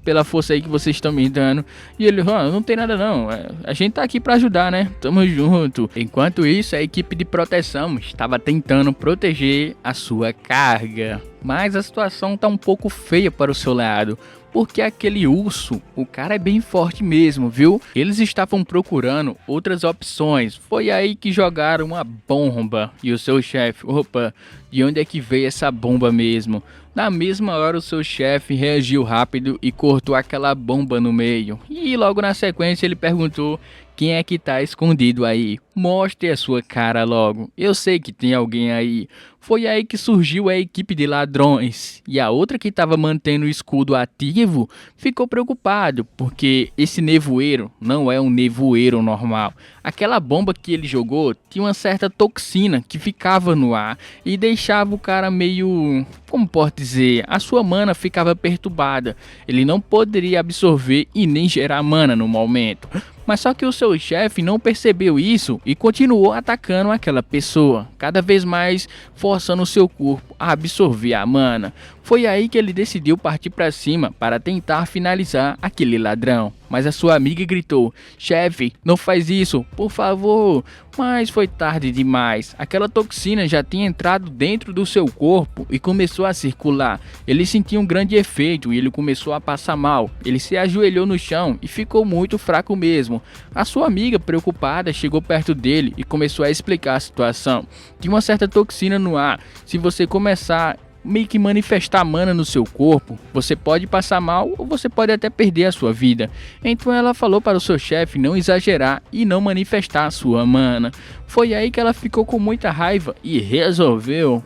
pela força aí que vocês estão me dando. E ele, não tem nada não, a gente tá aqui pra ajudar, né? Tamo junto. Enquanto isso, a equipe de proteção estava tentando proteger a sua carga. Mas a situação tá um pouco feia para o seu lado, porque aquele urso, o cara é bem forte mesmo, viu? Eles estavam procurando outras opções. Foi aí que jogaram uma bomba e o seu chefe, opa, de onde é que veio essa bomba mesmo? Na mesma hora o seu chefe reagiu rápido e cortou aquela bomba no meio. E logo na sequência ele perguntou Quem é que tá escondido aí? Mostre a sua cara logo. Eu sei que tem alguém aí. Foi aí que surgiu a equipe de ladrões. E a outra que estava mantendo o escudo ativo ficou preocupado, porque esse nevoeiro não é um nevoeiro normal. Aquela bomba que ele jogou tinha uma certa toxina que ficava no ar e deixava o cara meio, como pode dizer, a sua mana ficava perturbada. Ele não poderia absorver e nem gerar mana no momento. Mas só que o seu chefe não percebeu isso e continuou atacando aquela pessoa, cada vez mais forçando o seu corpo a absorver a mana. Foi aí que ele decidiu partir para cima para tentar finalizar aquele ladrão. Mas a sua amiga gritou: "Chefe, não faz isso, por favor!" Mas foi tarde demais. Aquela toxina já tinha entrado dentro do seu corpo e começou a circular. Ele sentiu um grande efeito e ele começou a passar mal. Ele se ajoelhou no chão e ficou muito fraco mesmo. A sua amiga, preocupada, chegou perto dele e começou a explicar a situação. Tinha uma certa toxina no ar. Se você começar meio que manifestar mana no seu corpo, você pode passar mal ou você pode até perder a sua vida. Então ela falou para o seu chefe não exagerar e não manifestar a sua mana. Foi aí que ela ficou com muita raiva e resolveu,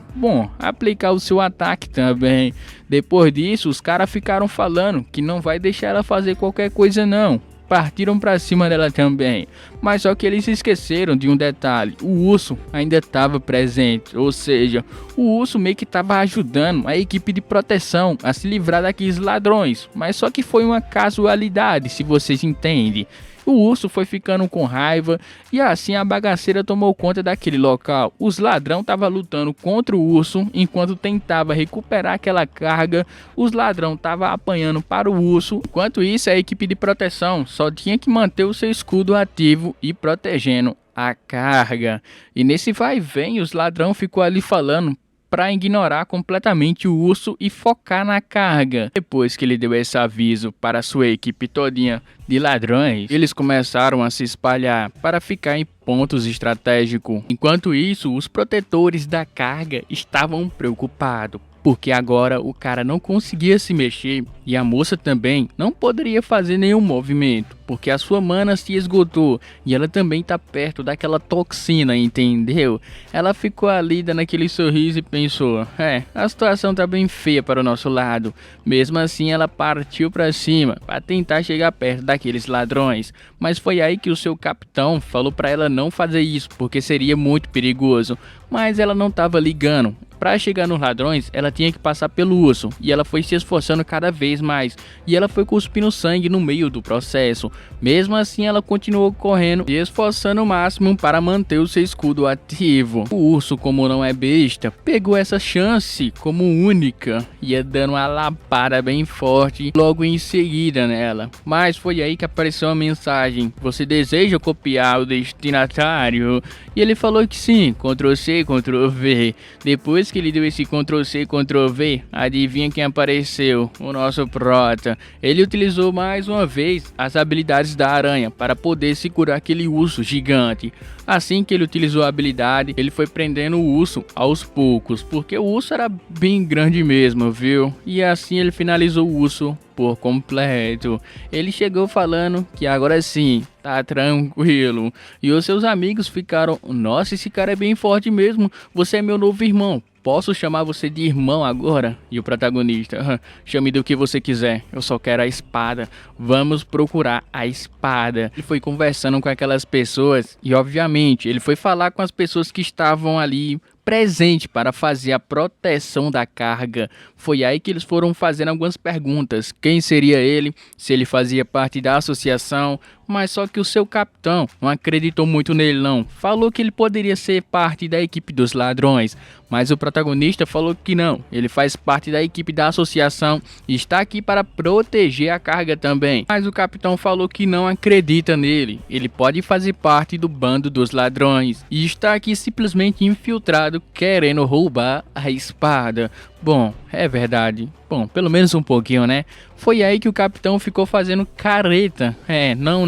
aplicar o seu ataque também. Depois disso, os caras ficaram falando que não vai deixar ela fazer qualquer coisa não. Partiram para cima dela também, mas só que eles se esqueceram de um detalhe: o urso ainda estava presente, ou seja, o urso meio que estava ajudando a equipe de proteção a se livrar daqueles ladrões, mas só que foi uma casualidade, se vocês entendem. O urso foi ficando com raiva e assim a bagaceira tomou conta daquele local. Os ladrões estavam lutando contra o urso enquanto tentava recuperar aquela carga. Os ladrões estavam apanhando para o urso. Enquanto isso, a equipe de proteção só tinha que manter o seu escudo ativo e protegendo a carga. E nesse vai e vem, os ladrões ficou ali falando para ignorar completamente o urso e focar na carga. Depois que ele deu esse aviso para sua equipe todinha de ladrões, eles começaram a se espalhar para ficar em pontos estratégicos. Enquanto isso, os protetores da carga estavam preocupados, porque agora o cara não conseguia se mexer e a moça também não poderia fazer nenhum movimento, porque a sua mana se esgotou e ela também tá perto daquela toxina, entendeu? Ela ficou ali dando aquele sorriso e pensou: a situação tá bem feia para o nosso lado. Mesmo assim, ela partiu para cima para tentar chegar perto daqueles ladrões, mas foi aí que o seu capitão falou para ela não fazer isso, porque seria muito perigoso. Mas ela não estava ligando. Para chegar nos ladrões, ela tinha que passar pelo urso, e ela foi se esforçando cada vez mais, e ela foi cuspindo sangue no meio do processo. Mesmo assim, ela continuou correndo e esforçando o máximo para manter o seu escudo ativo. O urso, como não é besta, pegou essa chance como única, ia dando uma lapada bem forte logo em seguida nela. Mas foi aí que apareceu a mensagem: "Você deseja copiar o destinatário?" E ele falou que sim. Ctrl+C, Ctrl+V. Depois que ele deu esse Ctrl+C, Ctrl+V, adivinha quem apareceu? O nosso prota. Ele utilizou mais uma vez as habilidades da aranha para poder segurar aquele urso gigante. Assim que ele utilizou a habilidade, ele foi prendendo o urso aos poucos, porque o urso era bem grande mesmo, viu? E assim ele finalizou o urso por completo. Ele chegou falando que agora sim, tá tranquilo. E os seus amigos ficaram: "Nossa, esse cara é bem forte mesmo. Você é meu novo irmão. Posso chamar você de irmão agora?" E o protagonista: "Chame do que você quiser. Eu só quero a espada. Vamos procurar a espada." Ele foi conversando com aquelas pessoas e, obviamente, ele foi falar com as pessoas que estavam ali presente para fazer a proteção da carga. Foi aí que eles foram fazendo algumas perguntas: quem seria ele, se ele fazia parte da associação, mas só que o seu capitão não acreditou muito nele não. Falou que ele poderia ser parte da equipe dos ladrões, mas o protagonista falou que não, ele faz parte da equipe da associação e está aqui para proteger a carga também. Mas o capitão falou que não acredita nele, ele pode fazer parte do bando dos ladrões e está aqui simplesmente infiltrado querendo roubar a espada. Bom, é verdade. Bom, pelo menos um pouquinho, né? Foi aí que o capitão ficou fazendo careta. Não,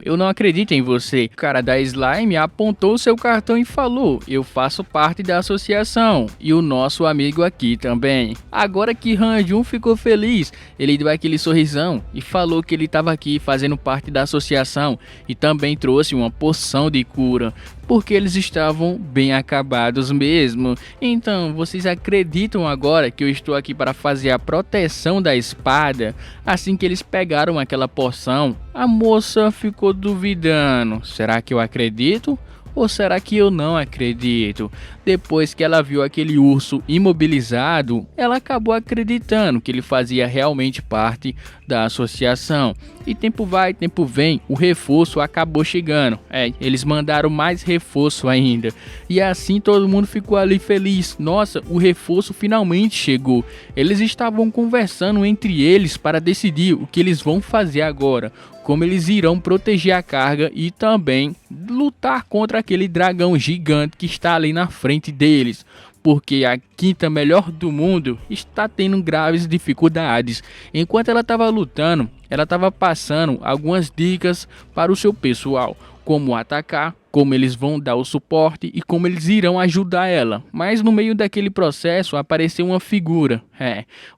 eu não acredito em você. O cara da Slime apontou seu cartão e falou: eu faço parte da associação. E o nosso amigo aqui também. Agora que Hanjun ficou feliz, ele deu aquele sorrisão e falou que ele estava aqui fazendo parte da associação e também trouxe uma poção de cura, porque eles estavam bem acabados mesmo. Então, vocês acreditam agora que eu estou aqui para fazer a proteção da espada? Assim que eles pegaram aquela poção, a moça ficou duvidando. Será que eu acredito? Ou será que eu não acredito? Depois que ela viu aquele urso imobilizado, ela acabou acreditando que ele fazia realmente parte da associação. E tempo vai, tempo vem, o reforço acabou chegando. Eles mandaram mais reforço ainda. E assim todo mundo ficou ali feliz. Nossa, o reforço finalmente chegou. Eles estavam conversando entre eles para decidir o que eles vão fazer agora, como eles irão proteger a carga e também lutar contra aquele dragão gigante que está ali na frente deles, porque a quinta melhor do mundo está tendo graves dificuldades. Enquanto ela estava lutando, ela estava passando algumas dicas para o seu pessoal, como atacar, como eles vão dar o suporte e como eles irão ajudar ela. Mas no meio daquele processo apareceu uma figura,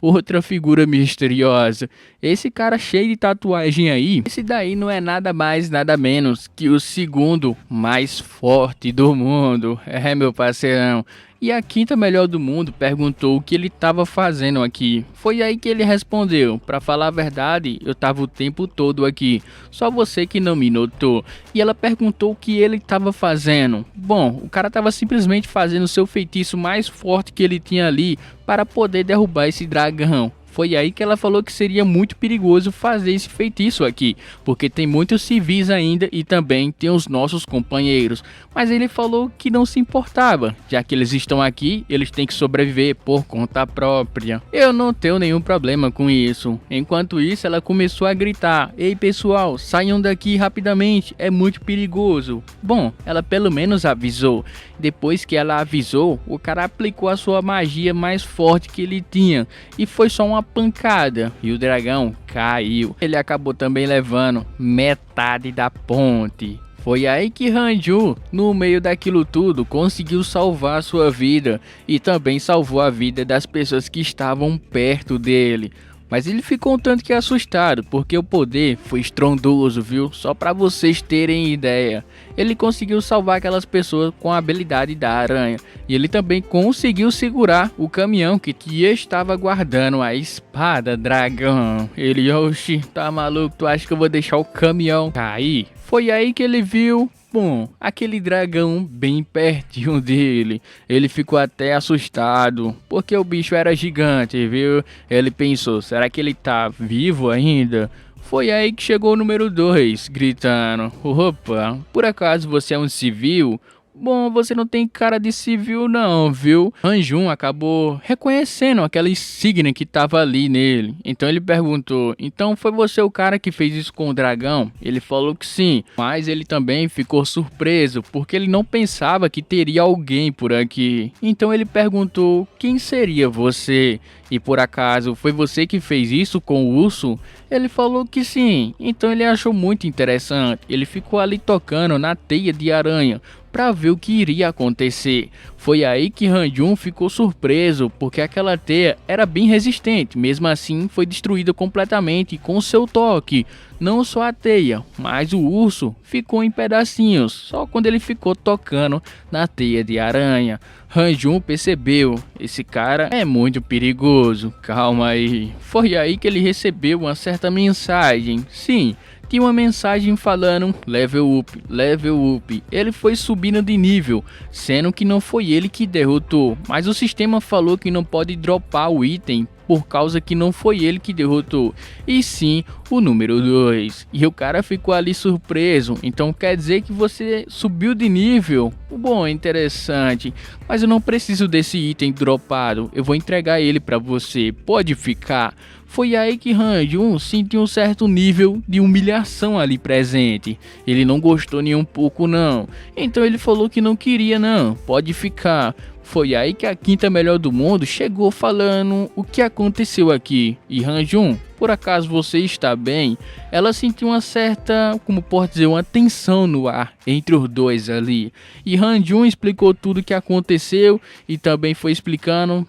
outra figura misteriosa. Esse cara cheio de tatuagem aí, esse daí não é nada mais, nada menos que o segundo mais forte do mundo. Meu parceirão. E a quinta melhor do mundo perguntou o que ele estava fazendo aqui. Foi aí que ele respondeu: para falar a verdade, eu estava o tempo todo aqui, só você que não me notou. E ela perguntou o que ele estava fazendo. Bom, o cara estava simplesmente fazendo o seu feitiço mais forte que ele tinha ali para poder derrubar esse dragão. Foi aí que ela falou que seria muito perigoso fazer esse feitiço aqui, porque tem muitos civis ainda e também tem os nossos companheiros. Mas ele falou que não se importava, já que eles estão aqui, eles têm que sobreviver por conta própria. Eu não tenho nenhum problema com isso. Enquanto isso, ela começou a gritar: ei pessoal, saiam daqui rapidamente, é muito perigoso. Bom, ela pelo menos avisou. Depois que ela avisou, o cara aplicou a sua magia mais forte que ele tinha e foi só uma pancada e o dragão caiu. Ele acabou também levando metade da ponte. Foi aí que Hanjun, no meio daquilo tudo, conseguiu salvar sua vida e também salvou a vida das pessoas que estavam perto dele. Mas ele ficou um tanto que assustado, porque o poder foi estrondoso, viu? Só para vocês terem ideia. Ele conseguiu salvar aquelas pessoas com a habilidade da aranha. E ele também conseguiu segurar o caminhão que estava guardando a espada dragão. Ele: oxi, tá maluco? Tu acha que eu vou deixar o caminhão cair? Foi aí que ele viu, bom, aquele dragão bem pertinho dele. Ele ficou até assustado, porque o bicho era gigante, viu? Ele pensou: será que ele tá vivo ainda? Foi aí que chegou o número 2, gritando: opa, por acaso você é um civil? Bom, você não tem cara de civil não, viu? Hanjun acabou reconhecendo aquela insígnia que tava ali nele. Então ele perguntou: então foi você o cara que fez isso com o dragão? Ele falou que sim, mas ele também ficou surpreso, porque ele não pensava que teria alguém por aqui. Então ele perguntou: quem seria você? E por acaso foi você que fez isso com o urso? Ele falou que sim, então ele achou muito interessante. Ele ficou ali tocando na teia de aranha para ver o que iria acontecer. Foi aí que Hanjun ficou surpreso, porque aquela teia era bem resistente, mesmo assim foi destruída completamente com seu toque. Não só a teia, mas o urso ficou em pedacinhos, só quando ele ficou tocando na teia de aranha. Hanjun percebeu: esse cara é muito perigoso, calma aí. Foi aí que ele recebeu uma certa mensagem. Sim, tinha uma mensagem falando level up, level up. Ele foi subindo de nível, sendo que não foi ele que derrotou, mas o sistema falou que não pode dropar o item por causa que não foi ele que derrotou, e sim o número 2. E o cara ficou ali surpreso. Então quer dizer que você subiu de nível? Bom, interessante, mas eu não preciso desse item dropado, eu vou entregar ele para você, pode ficar. Foi aí que Hanjun sentiu um certo nível de humilhação ali presente. Ele não gostou nem um pouco não. Então ele falou que não queria não, pode ficar. Foi aí que a quinta melhor do mundo chegou falando o que aconteceu aqui. E Hanjun, por acaso você está bem? Ela sentiu uma certa, como pode dizer, uma tensão no ar entre os dois ali. E Hanjun explicou tudo o que aconteceu e também foi explicando.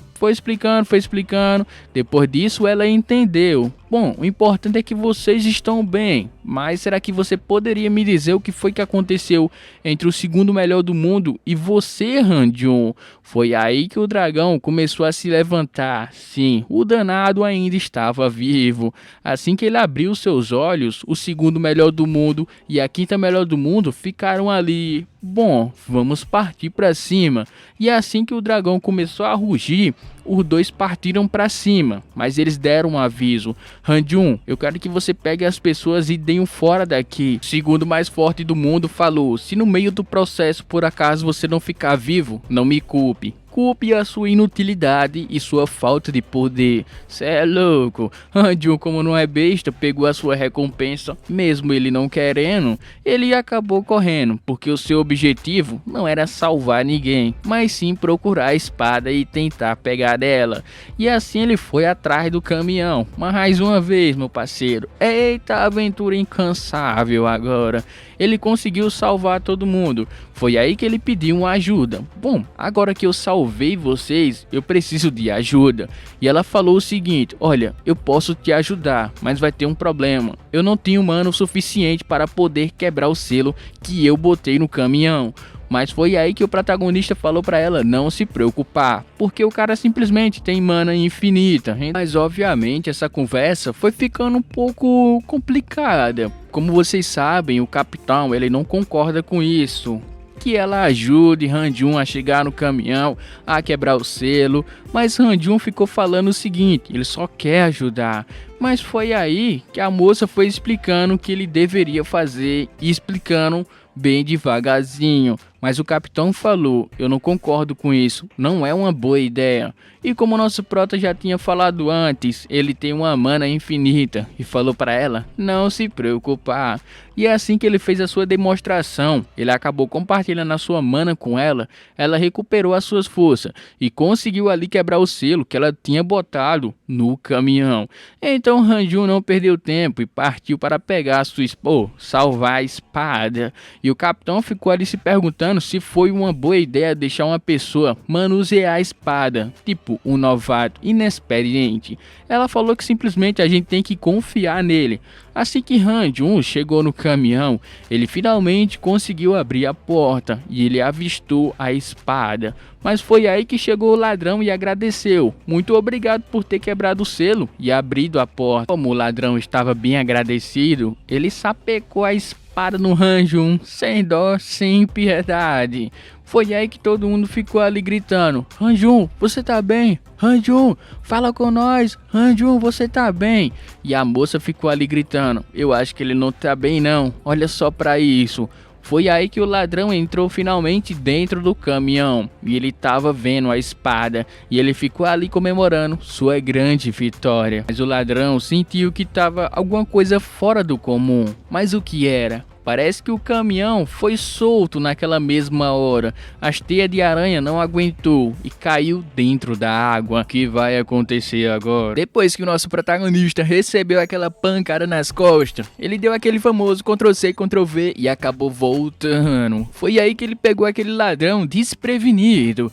Depois disso ela entendeu. Bom, o importante é que vocês estão bem. Mas será que você poderia me dizer o que foi que aconteceu entre o segundo melhor do mundo e você, Hanjun? Foi aí que o dragão começou a se levantar. Sim, o danado ainda estava vivo. Assim que ele abriu seus olhos, o segundo melhor do mundo e a quinta melhor do mundo ficaram ali. Bom, vamos partir para cima. E assim que o dragão começou a rugir, os dois partiram para cima, mas eles deram um aviso. Hanjun, eu quero que você pegue as pessoas e deem fora daqui. O segundo mais forte do mundo falou: se no meio do processo por acaso você não ficar vivo, não me culpe. Culpe a sua inutilidade e sua falta de poder. Cê é louco. Hanjun, como não é besta, pegou a sua recompensa, mesmo ele não querendo, ele acabou correndo, porque o seu objetivo não era salvar ninguém, mas sim procurar a espada e tentar pegar dela. E assim ele foi atrás do caminhão. Mais uma vez, meu parceiro. Eita aventura incansável agora. Ele conseguiu salvar todo mundo. Foi aí que ele pediu uma ajuda. Bom, agora que eu salvei vocês, eu preciso de ajuda. E ela falou o seguinte: olha, eu posso te ajudar, mas vai ter um problema. Eu não tenho mana o suficiente para poder quebrar o selo que eu botei no caminhão. Mas foi aí que o protagonista falou pra ela não se preocupar, porque o cara simplesmente tem mana infinita. Mas obviamente essa conversa foi ficando um pouco complicada. Como vocês sabem, o capitão ele não concorda com isso. Que ela ajude Hanjun a chegar no caminhão, a quebrar o selo, mas Hanjun ficou falando o seguinte: ele só quer ajudar. Mas foi aí que a moça foi explicando o que ele deveria fazer e explicando bem devagarzinho. Mas o capitão falou: eu não concordo com isso, não é uma boa ideia. E como o nosso prota já tinha falado antes, ele tem uma mana infinita e falou para ela não se preocupar. E é assim que ele fez a sua demonstração, ele acabou compartilhando a sua mana com ela, ela recuperou as suas forças e conseguiu ali quebrar o selo que ela tinha botado no caminhão. Então Hanjun não perdeu tempo e partiu para pegar a sua espada, salvar a espada. E o capitão ficou ali se perguntando se foi uma boa ideia deixar uma pessoa manusear a espada, tipo um novato inexperiente. Ela falou que simplesmente a gente tem que confiar nele. Assim que Hanjun chegou no caminhão, ele finalmente conseguiu abrir a porta e ele avistou a espada. Mas foi aí que chegou o ladrão e agradeceu. Muito obrigado por ter quebrado o selo e abrido a porta. Como o ladrão estava bem agradecido, ele sapecou a espada no Hanjun, sem dó, sem piedade. Foi aí que todo mundo ficou ali gritando: Hanjun, você tá bem? Hanjun, fala com nós. Hanjun, você tá bem? E a moça ficou ali gritando: eu acho que ele não tá bem não, olha só pra isso. Foi aí que o ladrão entrou finalmente dentro do caminhão e ele estava vendo a espada e ele ficou ali comemorando sua grande vitória. Mas o ladrão sentiu que estava alguma coisa fora do comum. Mas o que era? Parece que o caminhão foi solto naquela mesma hora. As teias de aranha não aguentou e caiu dentro da água. O que vai acontecer agora? Depois que o nosso protagonista recebeu aquela pancada nas costas, ele deu aquele famoso Ctrl+C, Ctrl+V e acabou voltando. Foi aí que ele pegou aquele ladrão desprevenido.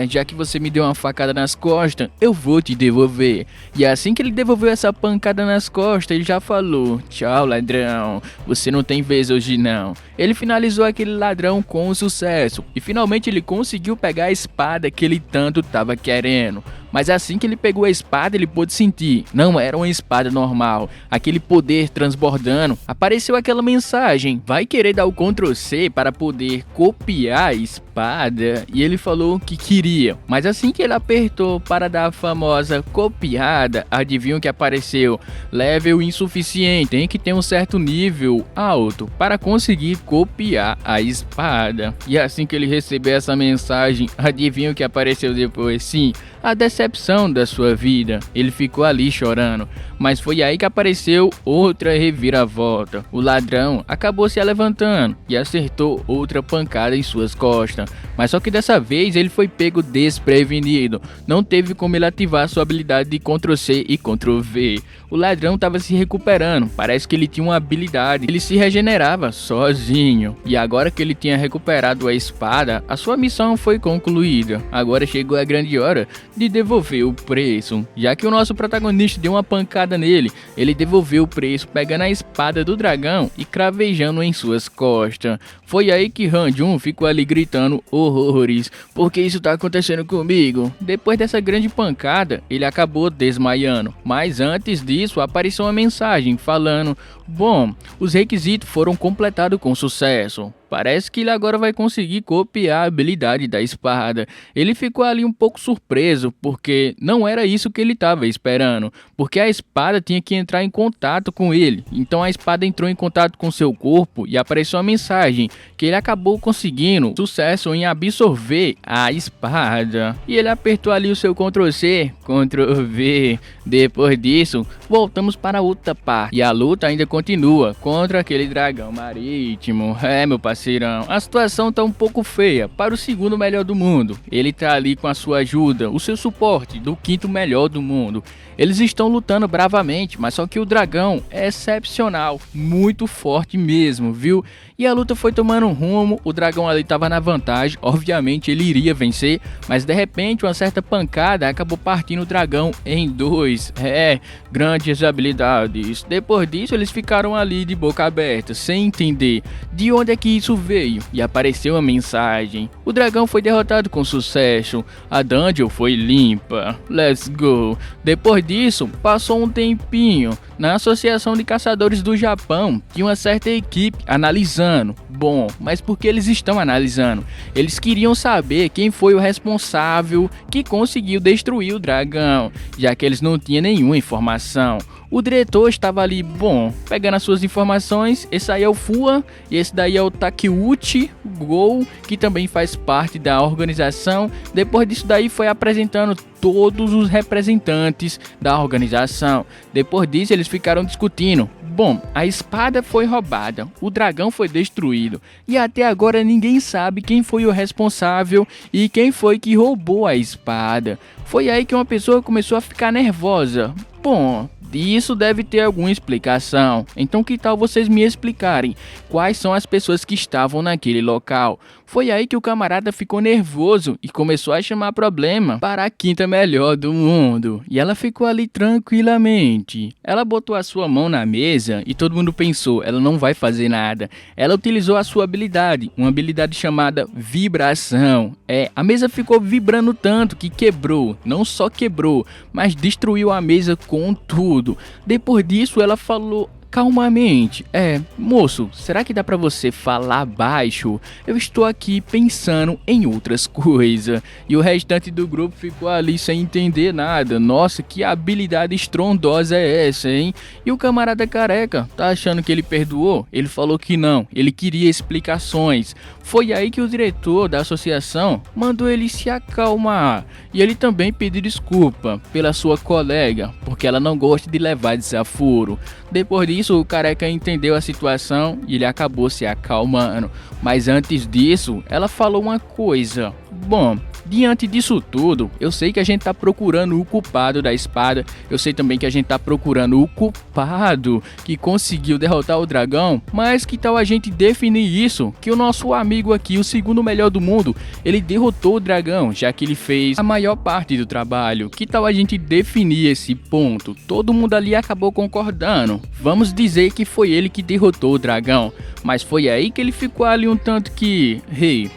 Já que você me deu uma facada nas costas, eu vou te devolver. E assim que ele devolveu essa pancada nas costas, ele já falou: tchau, ladrão, você não tem vez hoje não. Ele finalizou aquele ladrão com sucesso e finalmente ele conseguiu pegar a espada que ele tanto estava querendo. Mas assim que ele pegou a espada, ele pôde sentir, não era uma espada normal, aquele poder transbordando. Apareceu aquela mensagem: vai querer dar o Ctrl+C para poder copiar a espada? E ele falou que queria, mas assim que ele apertou para dar a famosa copiada, adivinha o que apareceu? Level insuficiente, tem que ter um certo nível alto para conseguir copiar a espada. E assim que ele recebeu essa mensagem, adivinha o que apareceu depois? Sim, a decepção da sua vida. Ele ficou ali chorando, mas foi aí que apareceu outra reviravolta. O ladrão acabou se levantando e acertou outra pancada em suas costas, mas só que dessa vez ele foi pego desprevenido. Não teve como ele ativar sua habilidade de Ctrl+C e Ctrl+V. O ladrão estava se recuperando, parece que ele tinha uma habilidade, ele se regenerava sozinho. E agora que ele tinha recuperado a espada, a sua missão foi concluída. Agora chegou a grande hora de devolver o preço. Já que o nosso protagonista deu uma pancada nele, ele devolveu o preço pegando a espada do dragão e cravejando em suas costas. Foi aí que Han-Jun ficou ali gritando horrores: por que isso tá acontecendo comigo? Depois dessa grande pancada, ele acabou desmaiando, mas antes disso apareceu uma mensagem falando: bom, os requisitos foram completados com sucesso. Parece que ele agora vai conseguir copiar a habilidade da espada. Ele ficou ali um pouco surpreso, porque não era isso que ele estava esperando. Porque a espada tinha que entrar em contato com ele. Então a espada entrou em contato com seu corpo e apareceu uma mensagem que ele acabou conseguindo sucesso em absorver a espada. E ele apertou ali o seu Ctrl+C, Ctrl+V. Depois disso, voltamos para outra parte. E a luta ainda continua contra aquele dragão marítimo. Meu parceiro, a situação tá um pouco feia para o segundo melhor do mundo. Ele tá ali com a sua ajuda, o seu suporte do quinto melhor do mundo. Eles estão lutando bravamente, mas só que o dragão é excepcional, muito forte mesmo, viu? E a luta foi tomando um rumo, o dragão ali tava na vantagem, obviamente ele iria vencer, mas de repente uma certa pancada acabou partindo o dragão em dois. Grandes habilidades. Depois disso eles ficaram ali de boca aberta, sem entender de onde é que isso veio, e apareceu uma mensagem: o dragão foi derrotado com sucesso, a dungeon foi limpa, let's go. Depois disso, passou um tempinho. Na Associação de Caçadores do Japão, tinha uma certa equipe analisando. Bom, mas por que eles estão analisando? Eles queriam saber quem foi o responsável que conseguiu destruir o dragão, já que eles não tinham nenhuma informação. O diretor estava ali, pegando as suas informações. Esse aí é o Fua, e esse daí é o Takeuchi Gou, que também faz parte da organização. Depois disso daí foi apresentando todos os representantes da organização. Depois disso eles ficaram discutindo. A espada foi roubada, o dragão foi destruído e até agora ninguém sabe quem foi o responsável e quem foi que roubou a espada. Foi aí que uma pessoa começou a ficar nervosa. Isso deve ter alguma explicação, então que tal vocês me explicarem quais são as pessoas que estavam naquele local? Foi aí que o camarada ficou nervoso e começou a chamar problema para a quinta melhor do mundo. E ela ficou ali tranquilamente. Ela botou a sua mão na mesa e todo mundo pensou, ela não vai fazer nada. Ela utilizou a sua habilidade, uma habilidade chamada vibração. A mesa ficou vibrando tanto que quebrou, não só quebrou, mas destruiu a mesa com tudo. Depois disso ela falou calmamente: moço, será que dá pra você falar baixo? Eu estou aqui pensando em outras coisas. E o restante do grupo ficou ali sem entender nada. Nossa, que habilidade estrondosa é essa, hein? E o camarada careca, tá achando que ele perdoou? Ele falou que não, ele queria explicações. Foi aí que o diretor da associação mandou ele se acalmar. E ele também pediu desculpa pela sua colega, porque ela não gosta de levar desaforo. Depois disso, o careca entendeu a situação e ele acabou se acalmando. Mas antes disso, ela falou uma coisa. Diante disso tudo, eu sei que a gente tá procurando o culpado da espada. Eu sei também que a gente tá procurando o culpado que conseguiu derrotar o dragão. Mas que tal a gente definir isso? Que o nosso amigo aqui, o segundo melhor do mundo, ele derrotou o dragão, já que ele fez a maior parte do trabalho. Que tal a gente definir esse ponto? Todo mundo ali acabou concordando. Vamos dizer que foi ele que derrotou o dragão. Mas foi aí que ele ficou ali um tanto que...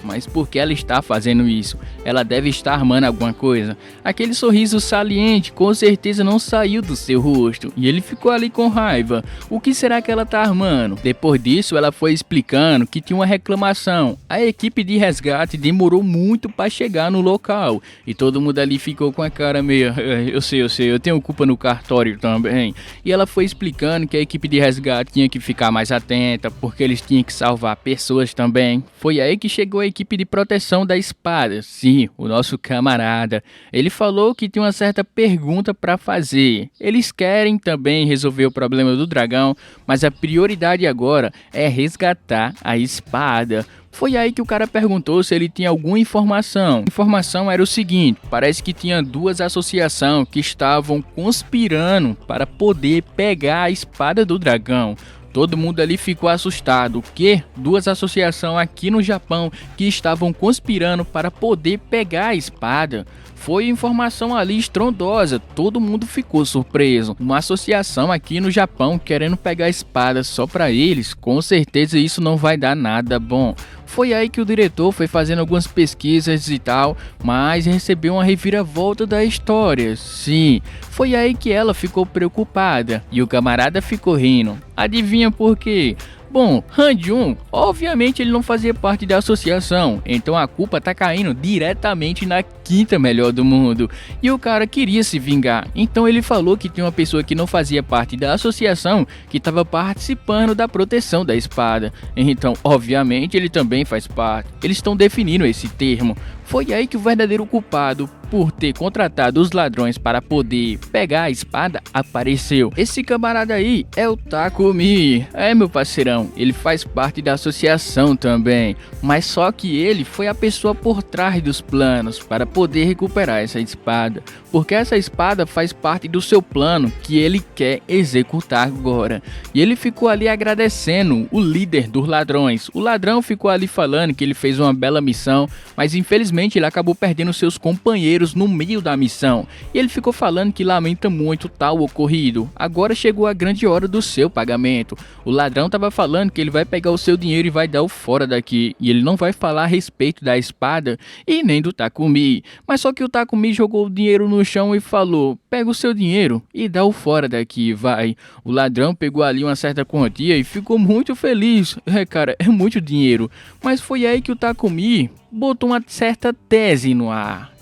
mas por que ela está fazendo isso? Ela deve estar armando alguma coisa. Aquele sorriso saliente com certeza não saiu do seu rosto. E ele ficou ali com raiva. O que será que ela tá armando? Depois disso ela foi explicando que tinha uma reclamação. A equipe de resgate demorou muito para chegar no local. E todo mundo ali ficou com a cara meio... Eu sei, eu tenho culpa no cartório também. E ela foi explicando que a equipe de resgate tinha que ficar mais atenta, porque eles tinham que salvar pessoas também. Foi aí que chegou a equipe de proteção da espada. Sim, Takumi, o nosso camarada, ele falou que tem uma certa pergunta para fazer. Eles querem também resolver o problema do dragão, mas a prioridade agora é resgatar a espada. Foi aí que o cara perguntou se ele tinha alguma informação. A informação era o seguinte: parece que tinha duas associações que estavam conspirando para poder pegar a espada do dragão. Todo mundo ali ficou assustado. O quê? Duas associações aqui no Japão que estavam conspirando para poder pegar a espada? Foi informação ali estrondosa, todo mundo ficou surpreso. Uma associação aqui no Japão querendo pegar a espada só para eles, com certeza isso não vai dar nada bom. Foi aí que o diretor foi fazendo algumas pesquisas e tal, mas recebeu uma reviravolta da história. Sim, foi aí que ela ficou preocupada e o camarada ficou rindo. Adivinha por quê? Bom, Han-Jun, obviamente ele não fazia parte da associação, então a culpa tá caindo diretamente na quinta melhor do mundo. E o cara queria se vingar, então ele falou que tem uma pessoa que não fazia parte da associação que estava participando da proteção da espada. Então, obviamente, ele também faz parte. Eles estão definindo esse termo. Foi aí que o verdadeiro culpado por ter contratado os ladrões para poder pegar a espada apareceu. Esse camarada aí é o Takumi. É, meu parceirão, ele faz parte da associação também, mas só que ele foi a pessoa por trás dos planos para poder recuperar essa espada, porque essa espada faz parte do seu plano que ele quer executar agora. E ele ficou ali agradecendo o líder dos ladrões. O ladrão ficou ali falando que ele fez uma bela missão, mas infelizmente ele acabou perdendo seus companheiros no meio da missão. E ele ficou falando que lamenta muito tal ocorrido. Agora chegou a grande hora do seu pagamento. O ladrão estava falando que ele vai pegar o seu dinheiro e vai dar o fora daqui. E ele não vai falar a respeito da espada e nem do Takumi. Mas só que o Takumi jogou o dinheiro no chão e falou: pega o seu dinheiro e dá o fora daqui, vai. O ladrão pegou ali uma certa quantia e ficou muito feliz. Cara, é muito dinheiro. Mas foi aí que o Takumi botou uma certa tese no ar.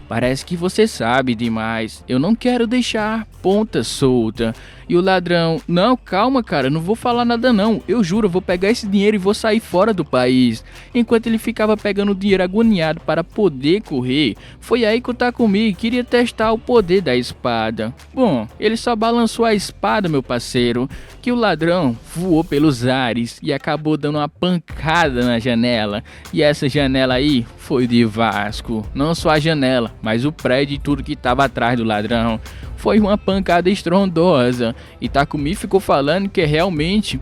Parece que você sabe demais. Eu não quero deixar ponta solta. E o ladrão: não, calma, cara, não vou falar nada não. Eu juro, eu vou pegar esse dinheiro e vou sair fora do país. Enquanto ele ficava pegando o dinheiro agoniado para poder correr, foi aí que o Takumi queria testar o poder da espada. Bom, ele só balançou a espada, meu parceiro, que o ladrão voou pelos ares e acabou dando uma pancada na janela. E essa janela aí foi de Vasco. Não só a janela, mas o prédio e tudo que estava atrás do ladrão. Foi uma pancada estrondosa. E Takumi ficou falando que é realmente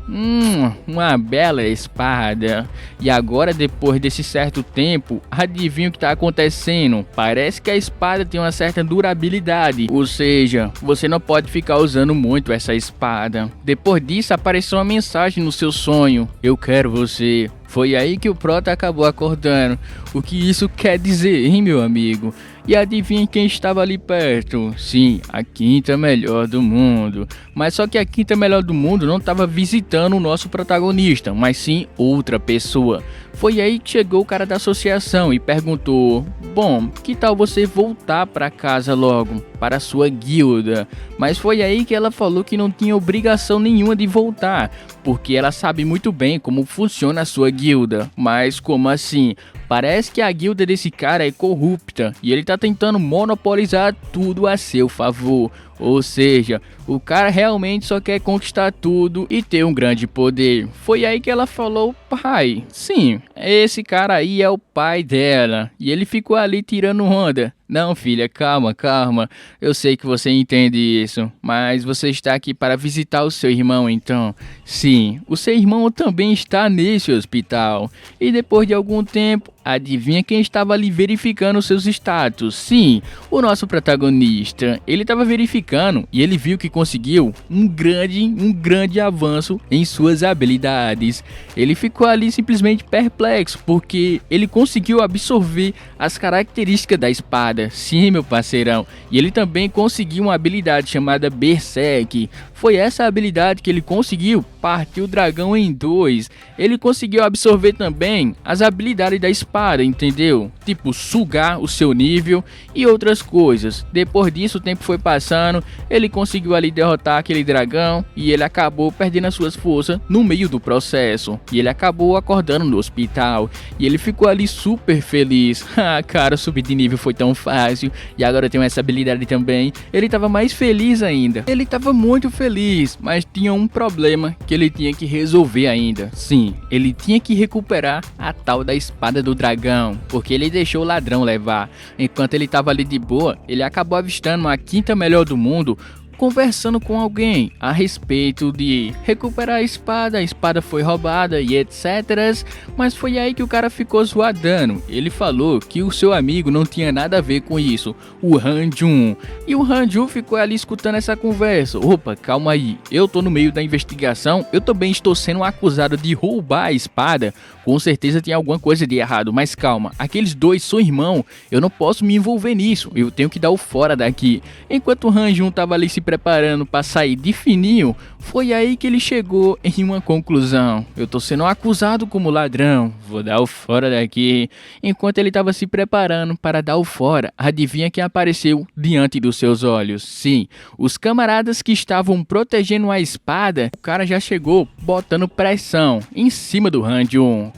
uma bela espada. E agora, depois desse certo tempo, adivinha o que está acontecendo? Parece que a espada tem uma certa durabilidade. Ou seja, você não pode ficar usando muito essa espada. Depois disso, apareceu uma mensagem no seu sonho: eu quero você. Foi aí que o Prota acabou acordando. O que isso quer dizer, hein, meu amigo? E adivinha quem estava ali perto? Sim, a quinta melhor do mundo. Mas só que a quinta melhor do mundo não estava visitando o nosso protagonista, mas sim outra pessoa. Foi aí que chegou o cara da associação e perguntou: bom, que tal você voltar para casa logo, para a sua guilda? Mas foi aí que ela falou que não tinha obrigação nenhuma de voltar, porque ela sabe muito bem como funciona a sua guilda. Mas como assim? Parece que a guilda desse cara é corrupta e ele tá tentando monopolizar tudo a seu favor. Ou seja, o cara realmente só quer conquistar tudo e ter um grande poder. Foi aí que ela falou: pai, sim, esse cara aí é o pai dela. E ele ficou ali tirando onda. Não, filha, calma, calma. Eu sei que você entende isso, mas você está aqui para visitar o seu irmão, então. Sim, o seu irmão também está nesse hospital. E depois de algum tempo, adivinha quem estava ali verificando seus status? Sim, o nosso protagonista. Ele estava verificando e ele viu que conseguiu um grande avanço em suas habilidades. Ele ficou ali simplesmente perplexo, porque ele conseguiu absorver as características da espada. Sim, meu parceirão. E ele também conseguiu uma habilidade chamada Berserk. Foi essa habilidade que ele conseguiu partir o dragão em dois. Ele conseguiu absorver também as habilidades da espada espada, entendeu? Tipo, sugar o seu nível e outras coisas. Depois disso, o tempo foi passando, ele conseguiu ali derrotar aquele dragão e ele acabou perdendo as suas forças no meio do processo. E ele acabou acordando no hospital e ele ficou ali super feliz. Ah, cara, subir de nível foi tão fácil e agora eu tenho essa habilidade também. Ele tava mais feliz ainda. Ele tava muito feliz, mas tinha um problema que ele tinha que resolver ainda. Sim, ele tinha que recuperar a tal da espada do dragão, porque ele deixou o ladrão levar. Enquanto ele tava ali de boa, ele acabou avistando a quinta melhor do mundo, conversando com alguém a respeito de recuperar a espada foi roubada e etc. Mas foi aí que o cara ficou zoadando. Ele falou que o seu amigo não tinha nada a ver com isso, o Han-Jun. E o Han-Jun ficou ali escutando essa conversa. Opa, calma aí, eu tô no meio da investigação, eu também estou sendo acusado de roubar a espada. Com certeza tem alguma coisa de errado, mas calma, aqueles dois são irmãos, eu não posso me envolver nisso, eu tenho que dar o fora daqui. Enquanto o Han-Jun tava ali se preparando para sair de fininho, foi aí que ele chegou em uma conclusão. Eu tô sendo acusado como ladrão, vou dar o fora daqui. Enquanto ele tava se preparando para dar o fora, adivinha quem apareceu diante dos seus olhos? Sim, os camaradas que estavam protegendo a espada. O cara já chegou botando pressão em cima do Han-Jun.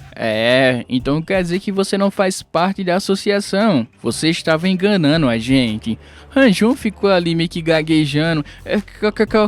Então quer dizer que você não faz parte da associação. Você estava enganando a gente. Han-Jun ficou ali meio que gaguejando.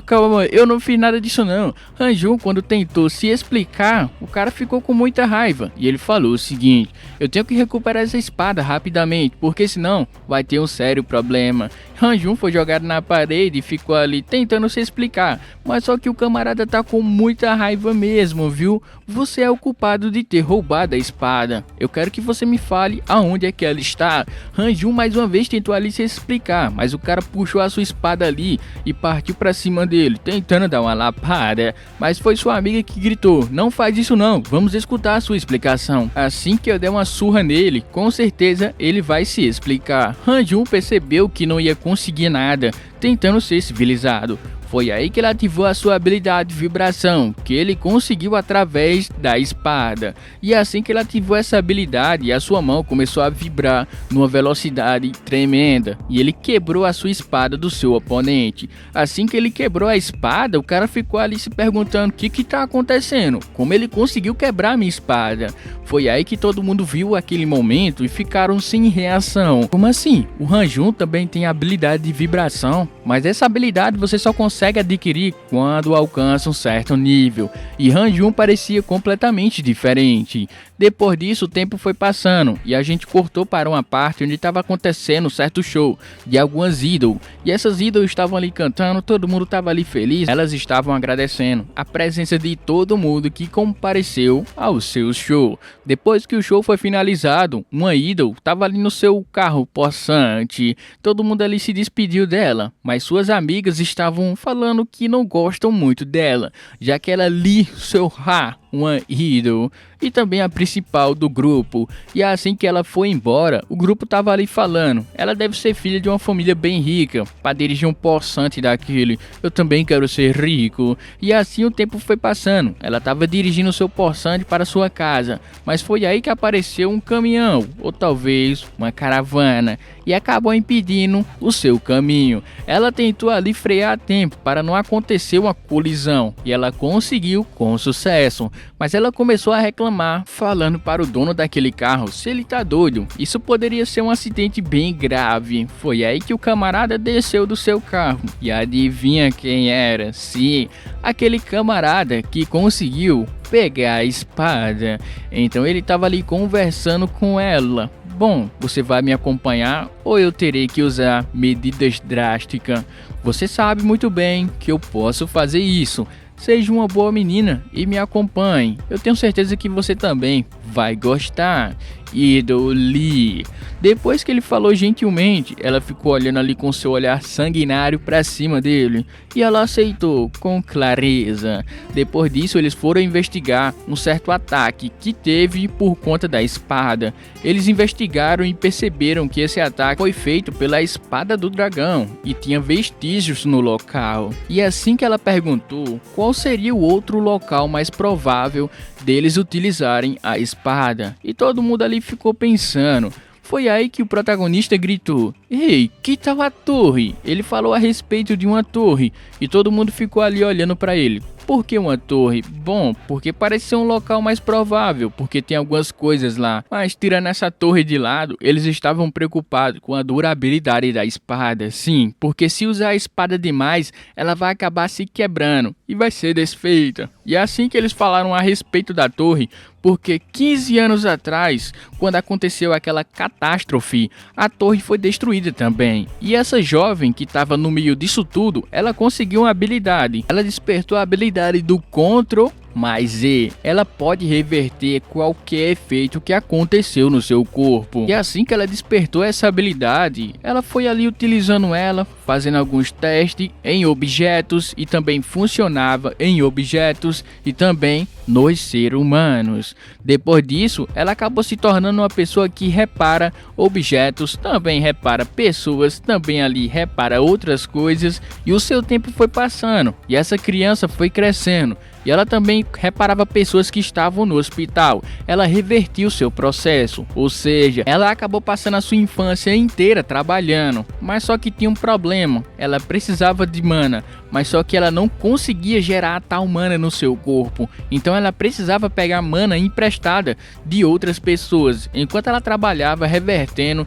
Calma, eu não fiz nada disso não. Han-Jun, quando tentou se explicar, o cara ficou com muita raiva. E ele falou o seguinte: eu tenho que recuperar essa espada rapidamente, porque senão vai ter um sério problema. Han-Jun foi jogado na parede e ficou ali tentando se explicar. Mas só que o camarada tá com muita raiva mesmo, viu? Você é o culpado de ter roubado a espada. Eu quero que você me fale aonde é que ela está. Han-Jun mais uma vez tentou ali se explicar, mas o cara puxou a sua espada ali e partiu pra cima dele, tentando dar uma lapada. Mas foi sua amiga que gritou: não faz isso não, vamos escutar a sua explicação. Assim que eu der uma surra nele, com certeza ele vai se explicar. Han-Jun percebeu que não ia conseguir nada, tentando ser civilizado. Foi aí que ele ativou a sua habilidade de vibração, que ele conseguiu através da espada. E assim que ele ativou essa habilidade, a sua mão começou a vibrar numa velocidade tremenda. E ele quebrou a sua espada do seu oponente. Assim que ele quebrou a espada, o cara ficou ali se perguntando: o que tá acontecendo? Como ele conseguiu quebrar a minha espada? Foi aí que todo mundo viu aquele momento e ficaram sem reação. Como assim? O Han-Jun também tem a habilidade de vibração, mas essa habilidade você só consegue adquirir quando alcança um certo nível. E Han-Jun parecia completamente diferente. Depois disso, o tempo foi passando e a gente cortou para uma parte onde estava acontecendo um certo show de algumas idols. E essas idols estavam ali cantando, todo mundo estava ali feliz. Elas estavam agradecendo a presença de todo mundo que compareceu ao seu show. Depois que o show foi finalizado, uma idol estava ali no seu carro possante. Todo mundo ali se despediu dela, mas suas amigas estavam falando que não gostam muito dela, já que ela Lee Seol-ha, uma idol, e também a principal do grupo. E assim que ela foi embora, o grupo tava ali falando: ela deve ser filha de uma família bem rica para dirigir um possante daquele. Eu também quero ser rico. E assim o tempo foi passando. Ela tava dirigindo seu possante para sua casa, mas foi aí que apareceu um caminhão, ou talvez uma caravana, e acabou impedindo o seu caminho. Ela tentou ali frear a tempo para não acontecer uma colisão, e ela conseguiu com sucesso. Mas ela começou a reclamar, falando para o dono daquele carro se ele tá doido. Isso poderia ser um acidente bem grave. Foi aí que o camarada desceu do seu carro. E adivinha quem era? Sim, aquele camarada que conseguiu pegar a espada. Então ele estava ali conversando com ela. Bom, você vai me acompanhar ou eu terei que usar medidas drásticas? Você sabe muito bem que eu posso fazer isso. Seja uma boa menina e me acompanhe. Eu tenho certeza que você também vai gostar. Idol Lee. Depois que ele falou gentilmente, ela ficou olhando ali com seu olhar sanguinário para cima dele e ela aceitou com clareza. Depois disso, eles foram investigar um certo ataque que teve por conta da espada. Eles investigaram e perceberam que esse ataque foi feito pela espada do dragão e tinha vestígios no local. E assim que ela perguntou qual seria o outro local mais provável deles utilizarem a espada, e todo mundo ali ali ficou pensando. Foi aí que o protagonista gritou: "Ei, que tal a torre?" Ele falou a respeito de uma torre e todo mundo ficou ali olhando para ele. Por que uma torre? Bom, porque parece ser um local mais provável, porque tem algumas coisas lá. Mas tirando essa torre de lado, eles estavam preocupados com a durabilidade da espada. Sim, porque se usar a espada demais, ela vai acabar se quebrando e vai ser desfeita. E é assim que eles falaram a respeito da torre, porque 15 anos atrás, quando aconteceu aquela catástrofe, a torre foi destruída também. E essa jovem que estava no meio disso tudo, ela conseguiu uma habilidade. Ela despertou a habilidade do Ctrl mais Z. Ela pode reverter qualquer efeito que aconteceu no seu corpo. E assim que ela despertou essa habilidade, ela foi ali utilizando ela, fazendo alguns testes em objetos e também funcionava em objetos e também nos seres humanos. Depois disso, ela acabou se tornando uma pessoa que repara objetos, também repara pessoas, também ali repara outras coisas e o seu tempo foi passando e essa criança foi crescendo. E ela também reparava pessoas que estavam no hospital. Ela revertiu seu processo, ou seja, ela acabou passando a sua infância inteira trabalhando. Mas só que tinha um problema, ela precisava de mana, mas só que ela não conseguia gerar tal mana no seu corpo. Então ela precisava pegar mana emprestada de outras pessoas. Enquanto ela trabalhava revertendo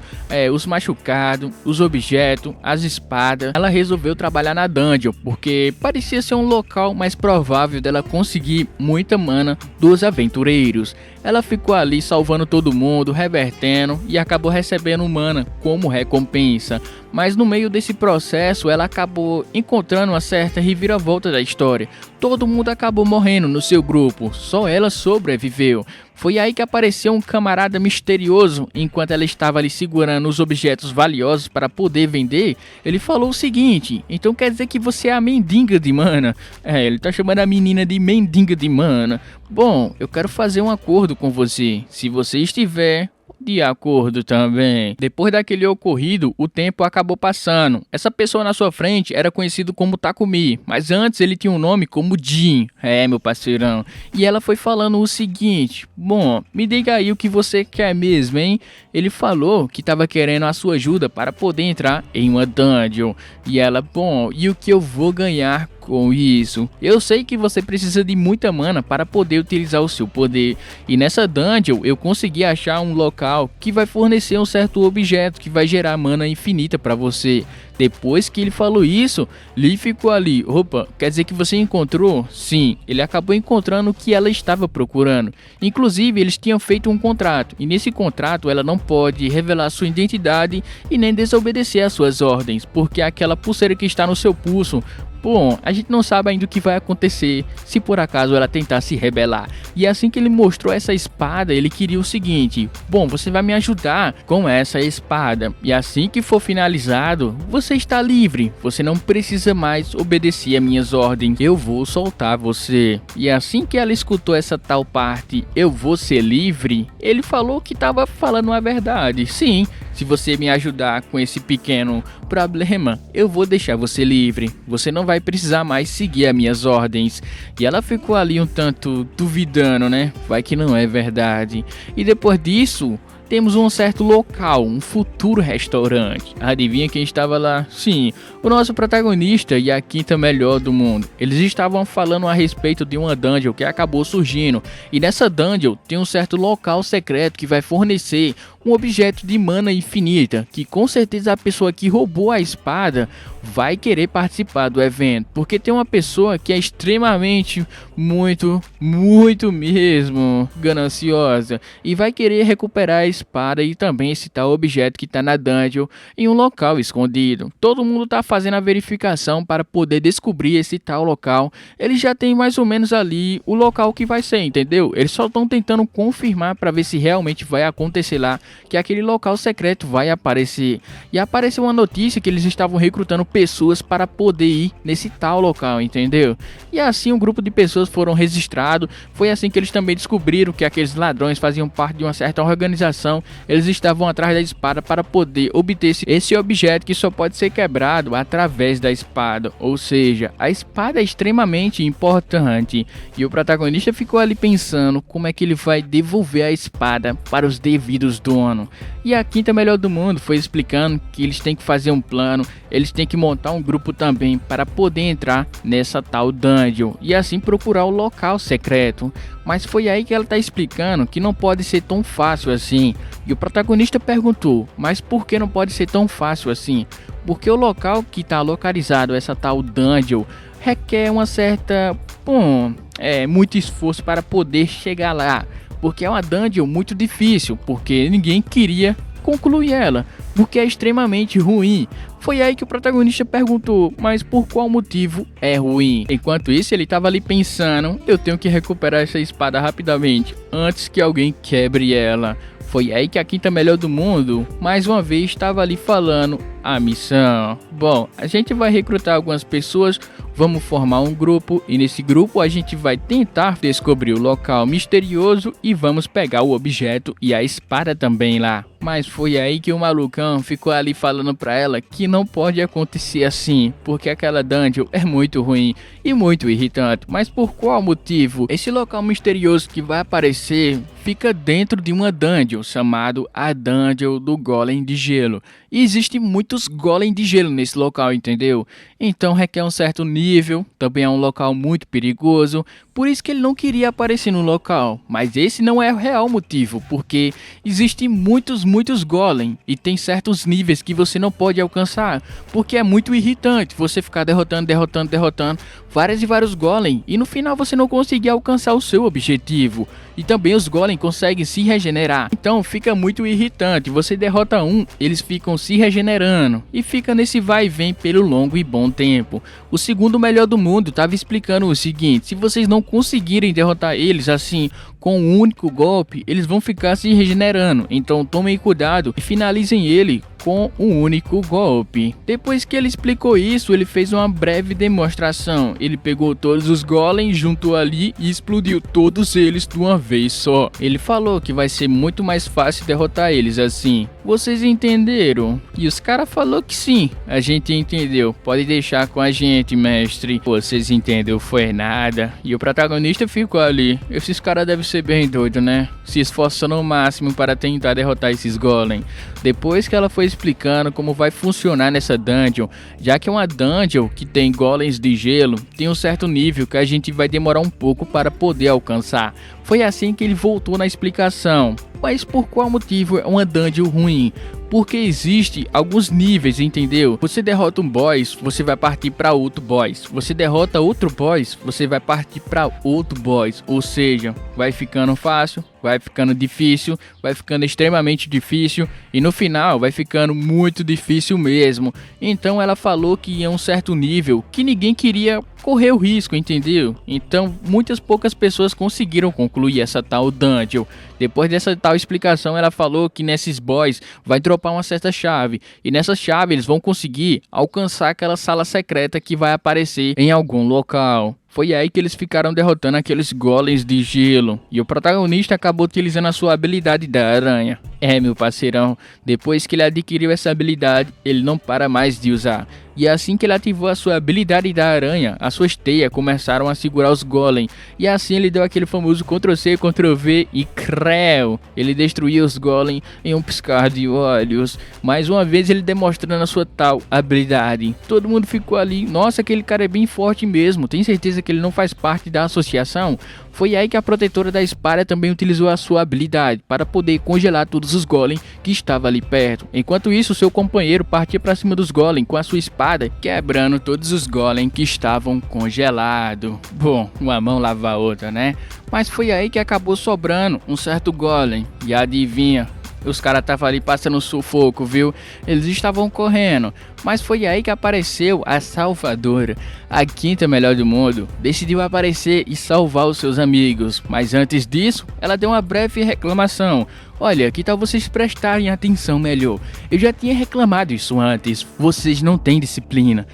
os machucados, os objetos, as espadas, ela resolveu trabalhar na dungeon, porque parecia ser um local mais provável dela conseguir muita mana dos aventureiros. Ela ficou ali salvando todo mundo, revertendo e acabou recebendo mana como recompensa. Mas no meio desse processo ela acabou encontrando uma certa reviravolta da história. Todo mundo acabou morrendo no seu grupo, só ela sobreviveu. Foi aí que apareceu um camarada misterioso. Enquanto ela estava ali segurando os objetos valiosos para poder vender, ele falou o seguinte: "Então quer dizer que você é a mendiga de mana?" Ele tá chamando a menina de mendiga de mana. "Bom, eu quero fazer um acordo com você. Se você estiver de acordo também." Depois daquele ocorrido, o tempo acabou passando. Essa pessoa na sua frente era conhecido como Takumi, mas antes ele tinha um nome como Jin. Meu parceirão. E ela foi falando o seguinte: "Bom, me diga aí o que você quer mesmo, hein?" Ele falou que estava querendo a sua ajuda para poder entrar em uma dungeon. E ela: "Bom, e o que eu vou ganhar com isso? Eu sei que você precisa de muita mana para poder utilizar o seu poder. E nessa dungeon eu consegui achar um local que vai fornecer um certo objeto que vai gerar mana infinita para você." Depois que ele falou isso, Lee ficou ali: "Opa, quer dizer que você encontrou?" Sim, ele acabou encontrando o que ela estava procurando. Inclusive, eles tinham feito um contrato, e nesse contrato ela não pode revelar sua identidade e nem desobedecer às suas ordens, porque aquela pulseira que está no seu pulso, bom, a gente não sabe ainda o que vai acontecer se por acaso ela tentar se rebelar. E assim que ele mostrou essa espada, ele queria o seguinte: "Bom, você vai me ajudar com essa espada. E assim que for finalizado, você está livre. Você não precisa mais obedecer a minhas ordens. Eu vou soltar você." E assim que ela escutou essa tal parte, "eu vou ser livre", ele falou que estava falando a verdade. Sim, se você me ajudar com esse pequeno problema, eu vou deixar você livre. Você não vai precisar mais seguir as minhas ordens. E ela ficou ali um tanto duvidando, né? Vai que não é verdade. E depois disso, temos um certo local, um futuro restaurante. Adivinha quem estava lá? Sim, o nosso protagonista e a quinta melhor do mundo. Eles estavam falando a respeito de uma dungeon que acabou surgindo. E nessa dungeon tem um certo local secreto que vai fornecer um objeto de mana infinita, que com certeza a pessoa que roubou a espada vai querer participar do evento, porque tem uma pessoa que é extremamente, muito mesmo gananciosa e vai querer recuperar a espada e também esse tal objeto que está na dungeon em um local escondido. Todo mundo está fazendo a verificação para poder descobrir esse tal local. Eles já tem mais ou menos ali o local que vai ser, entendeu? Eles só estão tentando confirmar para ver se realmente vai acontecer lá que aquele local secreto vai aparecer. E apareceu uma notícia que eles estavam recrutando pessoas para poder ir nesse tal local, entendeu? E assim um grupo de pessoas foram registrados. Foi assim que eles também descobriram que aqueles ladrões faziam parte de uma certa organização. Eles estavam atrás da espada para poder obter esse objeto que só pode ser quebrado através da espada. Ou seja, a espada é extremamente importante. E o protagonista ficou ali pensando como é que ele vai devolver a espada para os devidos donos. E a Quinta Melhor do Mundo foi explicando que eles têm que fazer um plano, eles têm que montar um grupo também para poder entrar nessa tal dungeon e assim procurar o local secreto. Mas foi aí que ela está explicando que não pode ser tão fácil assim. E o protagonista perguntou, mas por que não pode ser tão fácil assim? Porque o local que está localizado essa tal dungeon requer uma certa, muito esforço para poder chegar lá. Porque é uma dungeon muito difícil, porque ninguém queria concluir ela, porque é extremamente ruim. Foi aí que o protagonista perguntou, mas por qual motivo é ruim? Enquanto isso, ele estava ali pensando, eu tenho que recuperar essa espada rapidamente, antes que alguém quebre ela. Foi aí que a Quinta Melhor do Mundo, mais uma vez, estava ali falando a missão. Bom, a gente vai recrutar algumas pessoas, vamos formar um grupo e nesse grupo a gente vai tentar descobrir o local misterioso e vamos pegar o objeto e a espada também lá. Mas foi aí que o malucão ficou ali falando pra ela que não pode acontecer assim, porque aquela dungeon é muito ruim e muito irritante. Mas por qual motivo? Esse local misterioso que vai aparecer fica dentro de uma dungeon chamado a Dungeon do Golem de Gelo. E existem muitos golems de gelo nesse local, entendeu? Então requer um certo nível, também é um local muito perigoso, por isso que ele não queria aparecer no local. Mas esse não é o real motivo, porque existem muitos golems e tem certos níveis que você não pode alcançar, porque é muito irritante você ficar derrotando vários e vários golems e no final você não conseguir alcançar o seu objetivo. E também os golems conseguem se regenerar, então fica muito irritante. Você derrota um, eles ficam se regenerando e fica nesse vai e vem pelo longo e bom tempo. O Segundo Melhor do Mundo estava explicando o seguinte: se vocês não conseguirem derrotar eles assim com um único golpe, eles vão ficar se regenerando, então tomem cuidado e finalizem ele com um único golpe. Depois que ele explicou isso, ele fez uma breve demonstração. Ele pegou todos os golems, juntou ali e explodiu todos eles de uma vez só. Ele falou que vai ser muito mais fácil derrotar eles assim. Vocês entenderam? E os caras falaram que sim, a gente entendeu. Pode deixar com a gente, mestre. Vocês entenderam, foi nada. E o protagonista ficou ali. Esses caras devem ser bem doidos, né? Se esforçando ao máximo para tentar derrotar esses golems. Depois que ela foi explicando como vai funcionar nessa dungeon, já que é uma dungeon que tem golems de gelo, tem um certo nível que a gente vai demorar um pouco para poder alcançar. Foi assim que ele voltou na explicação. Mas por qual motivo é uma dungeon ruim? Porque existe alguns níveis, entendeu? Você derrota um boss, você vai partir para outro boss. Você derrota outro boss, você vai partir para outro boss. Ou seja, vai ficando fácil, vai ficando difícil, vai ficando extremamente difícil e no final vai ficando muito difícil mesmo. Então ela falou que ia um certo nível que ninguém queria correr o risco, entendeu? Então muitas poucas pessoas conseguiram concluir essa tal dungeon. Depois dessa tal explicação, ela falou que nesses boss vai dropar uma certa chave e nessa chave eles vão conseguir alcançar aquela sala secreta que vai aparecer em algum local. Foi aí que eles ficaram derrotando aqueles golems de gelo. E o protagonista acabou utilizando a sua habilidade da aranha. Meu parceirão, depois que ele adquiriu essa habilidade, ele não para mais de usar. E assim que ele ativou a sua habilidade da aranha, as suas teias começaram a segurar os golems. E assim ele deu aquele famoso Ctrl+C, Ctrl+V e creu. Ele destruiu os golems em um piscar de olhos. Mais uma vez ele demonstrando a sua tal habilidade. Todo mundo ficou ali, nossa, aquele cara é bem forte mesmo. Tem certeza que ele não faz parte da associação? Foi aí que a protetora da espada também utilizou a sua habilidade para poder congelar todos os golems que estavam ali perto. Enquanto isso, seu companheiro partia para cima dos golems com a sua espada, quebrando todos os golems que estavam congelados. Bom, uma mão lava a outra, né? Mas foi aí que acabou sobrando um certo golem. E adivinha? Os caras estavam ali passando sufoco, viu? Eles estavam correndo. Mas foi aí que apareceu a Salvadora, a quinta melhor do mundo. Decidiu aparecer e salvar os seus amigos. Mas antes disso, ela deu uma breve reclamação. Olha, que tal vocês prestarem atenção melhor? Eu já tinha reclamado isso antes. Vocês não têm disciplina.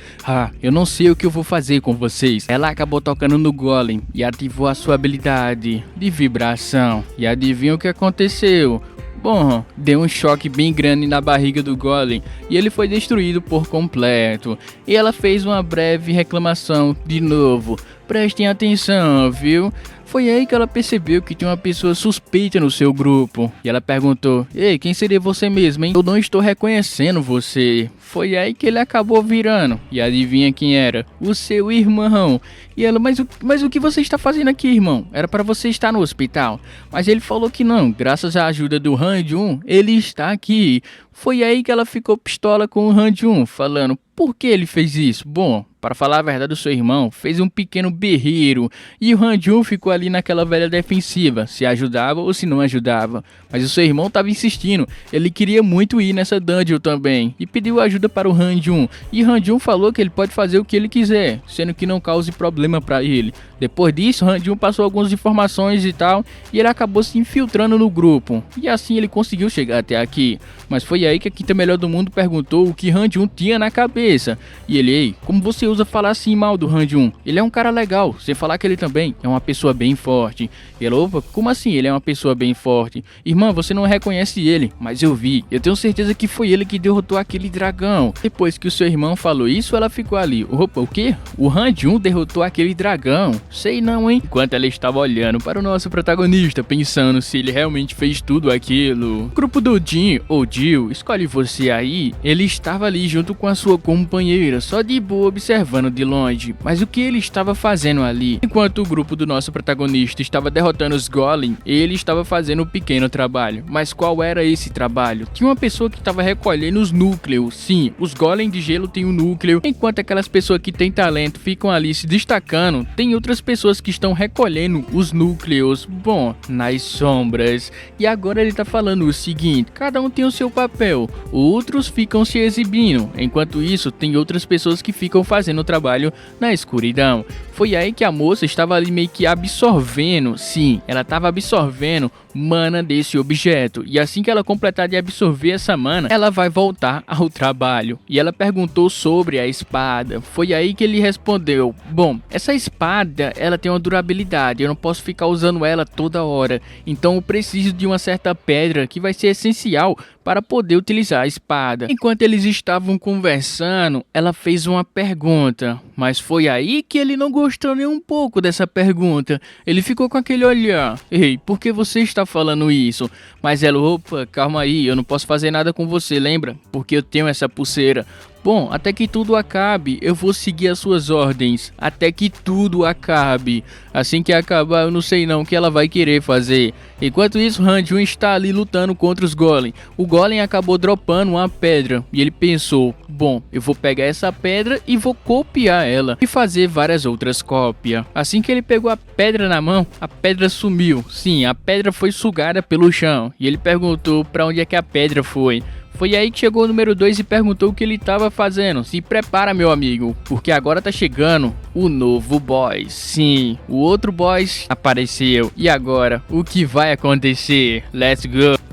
Eu não sei o que eu vou fazer com vocês. Ela acabou tocando no Golem e ativou a sua habilidade de vibração. E adivinha o que aconteceu? Bom, deu um choque bem grande na barriga do Golem e ele foi destruído por completo. E ela fez uma breve reclamação de novo. Prestem atenção, viu? Foi aí que ela percebeu que tinha uma pessoa suspeita no seu grupo. E ela perguntou: ei, quem seria você mesmo, hein? Eu não estou reconhecendo você. Foi aí que ele acabou virando. E adivinha quem era? O seu irmão. E ela: mas o que você está fazendo aqui, irmão? Era para você estar no hospital. Mas ele falou que não. Graças à ajuda do Han-Jun, ele está aqui. Foi aí que ela ficou pistola com o Han-Jun, falando: por que ele fez isso? Bom, para falar a verdade, o seu irmão fez um pequeno berreiro e o Han-Jun ficou ali naquela velha defensiva, se ajudava ou se não ajudava. Mas o seu irmão estava insistindo, ele queria muito ir nessa dungeon também e pediu ajuda para o Han-Jun. E o Han-Jun falou que ele pode fazer o que ele quiser, sendo que não cause problema para ele. Depois disso, o Han-Jun passou algumas informações e tal, e ele acabou se infiltrando no grupo. E assim ele conseguiu chegar até aqui. Mas foi aí que a quinta melhor do mundo perguntou o que Han-Jun tinha na cabeça. E ele: ei, como você usa falar assim mal do Han-Jun? Ele é um cara legal, sem falar que ele também é uma pessoa bem forte. E ela: opa, como assim ele é uma pessoa bem forte? Irmã, você não reconhece ele, mas eu vi. Eu tenho certeza que foi ele que derrotou aquele dragão. Depois que o seu irmão falou isso, ela ficou ali: opa, o quê? O Han-Jun derrotou aquele dragão? Sei não, hein? Enquanto ela estava olhando para o nosso protagonista, pensando se ele realmente fez tudo aquilo. O grupo do Jin, ou Jill, escolhe você aí. Ele estava ali junto com a sua companheira, só de boa observando de longe. Mas o que ele estava fazendo ali? Enquanto o grupo do nosso protagonista estava derrotando os Golem, ele estava fazendo um pequeno trabalho. Mas qual era esse trabalho? Tinha uma pessoa que estava recolhendo os núcleos. Sim, os Golem de gelo têm um núcleo, enquanto aquelas pessoas que têm talento ficam ali se destacando, tem outras pessoas que estão recolhendo os núcleos, bom, nas sombras. E agora ele tá falando o seguinte: cada um tem o seu papel, outros ficam se exibindo, enquanto isso tem outras pessoas que ficam fazendo o trabalho na escuridão. Foi aí que a moça estava ali meio que absorvendo, sim, ela estava absorvendo mana desse objeto, e assim que ela completar de absorver essa mana, ela vai voltar ao trabalho. E ela perguntou sobre a espada. Foi aí que ele respondeu: bom, essa espada, ela tem uma durabilidade, eu não posso ficar usando ela toda hora, então eu preciso de uma certa pedra que vai ser essencial para poder utilizar a espada. Enquanto eles estavam conversando, ela fez uma pergunta, mas foi aí que ele não gostou nem um pouco dessa pergunta. Ele ficou com aquele olhar: ei, por que você está falando isso? Mas ela: opa, calma aí, eu não posso fazer nada com você, lembra? Porque eu tenho essa pulseira. Bom, até que tudo acabe, eu vou seguir as suas ordens. Até que tudo acabe. Assim que acabar, eu não sei não o que ela vai querer fazer. Enquanto isso, Han-Jun está ali lutando contra os Golem. O Golem acabou dropando uma pedra. E ele pensou: bom, eu vou pegar essa pedra e vou copiar ela. E fazer várias outras cópias. Assim que ele pegou a pedra na mão, a pedra sumiu. Sim, a pedra foi sugada pelo chão. E ele perguntou para onde é que a pedra foi. Foi aí que chegou o número 2 e perguntou o que ele estava fazendo. Se prepara, meu amigo, porque agora tá chegando o novo boss. Sim, o outro boss apareceu. E agora, o que vai acontecer? Let's go!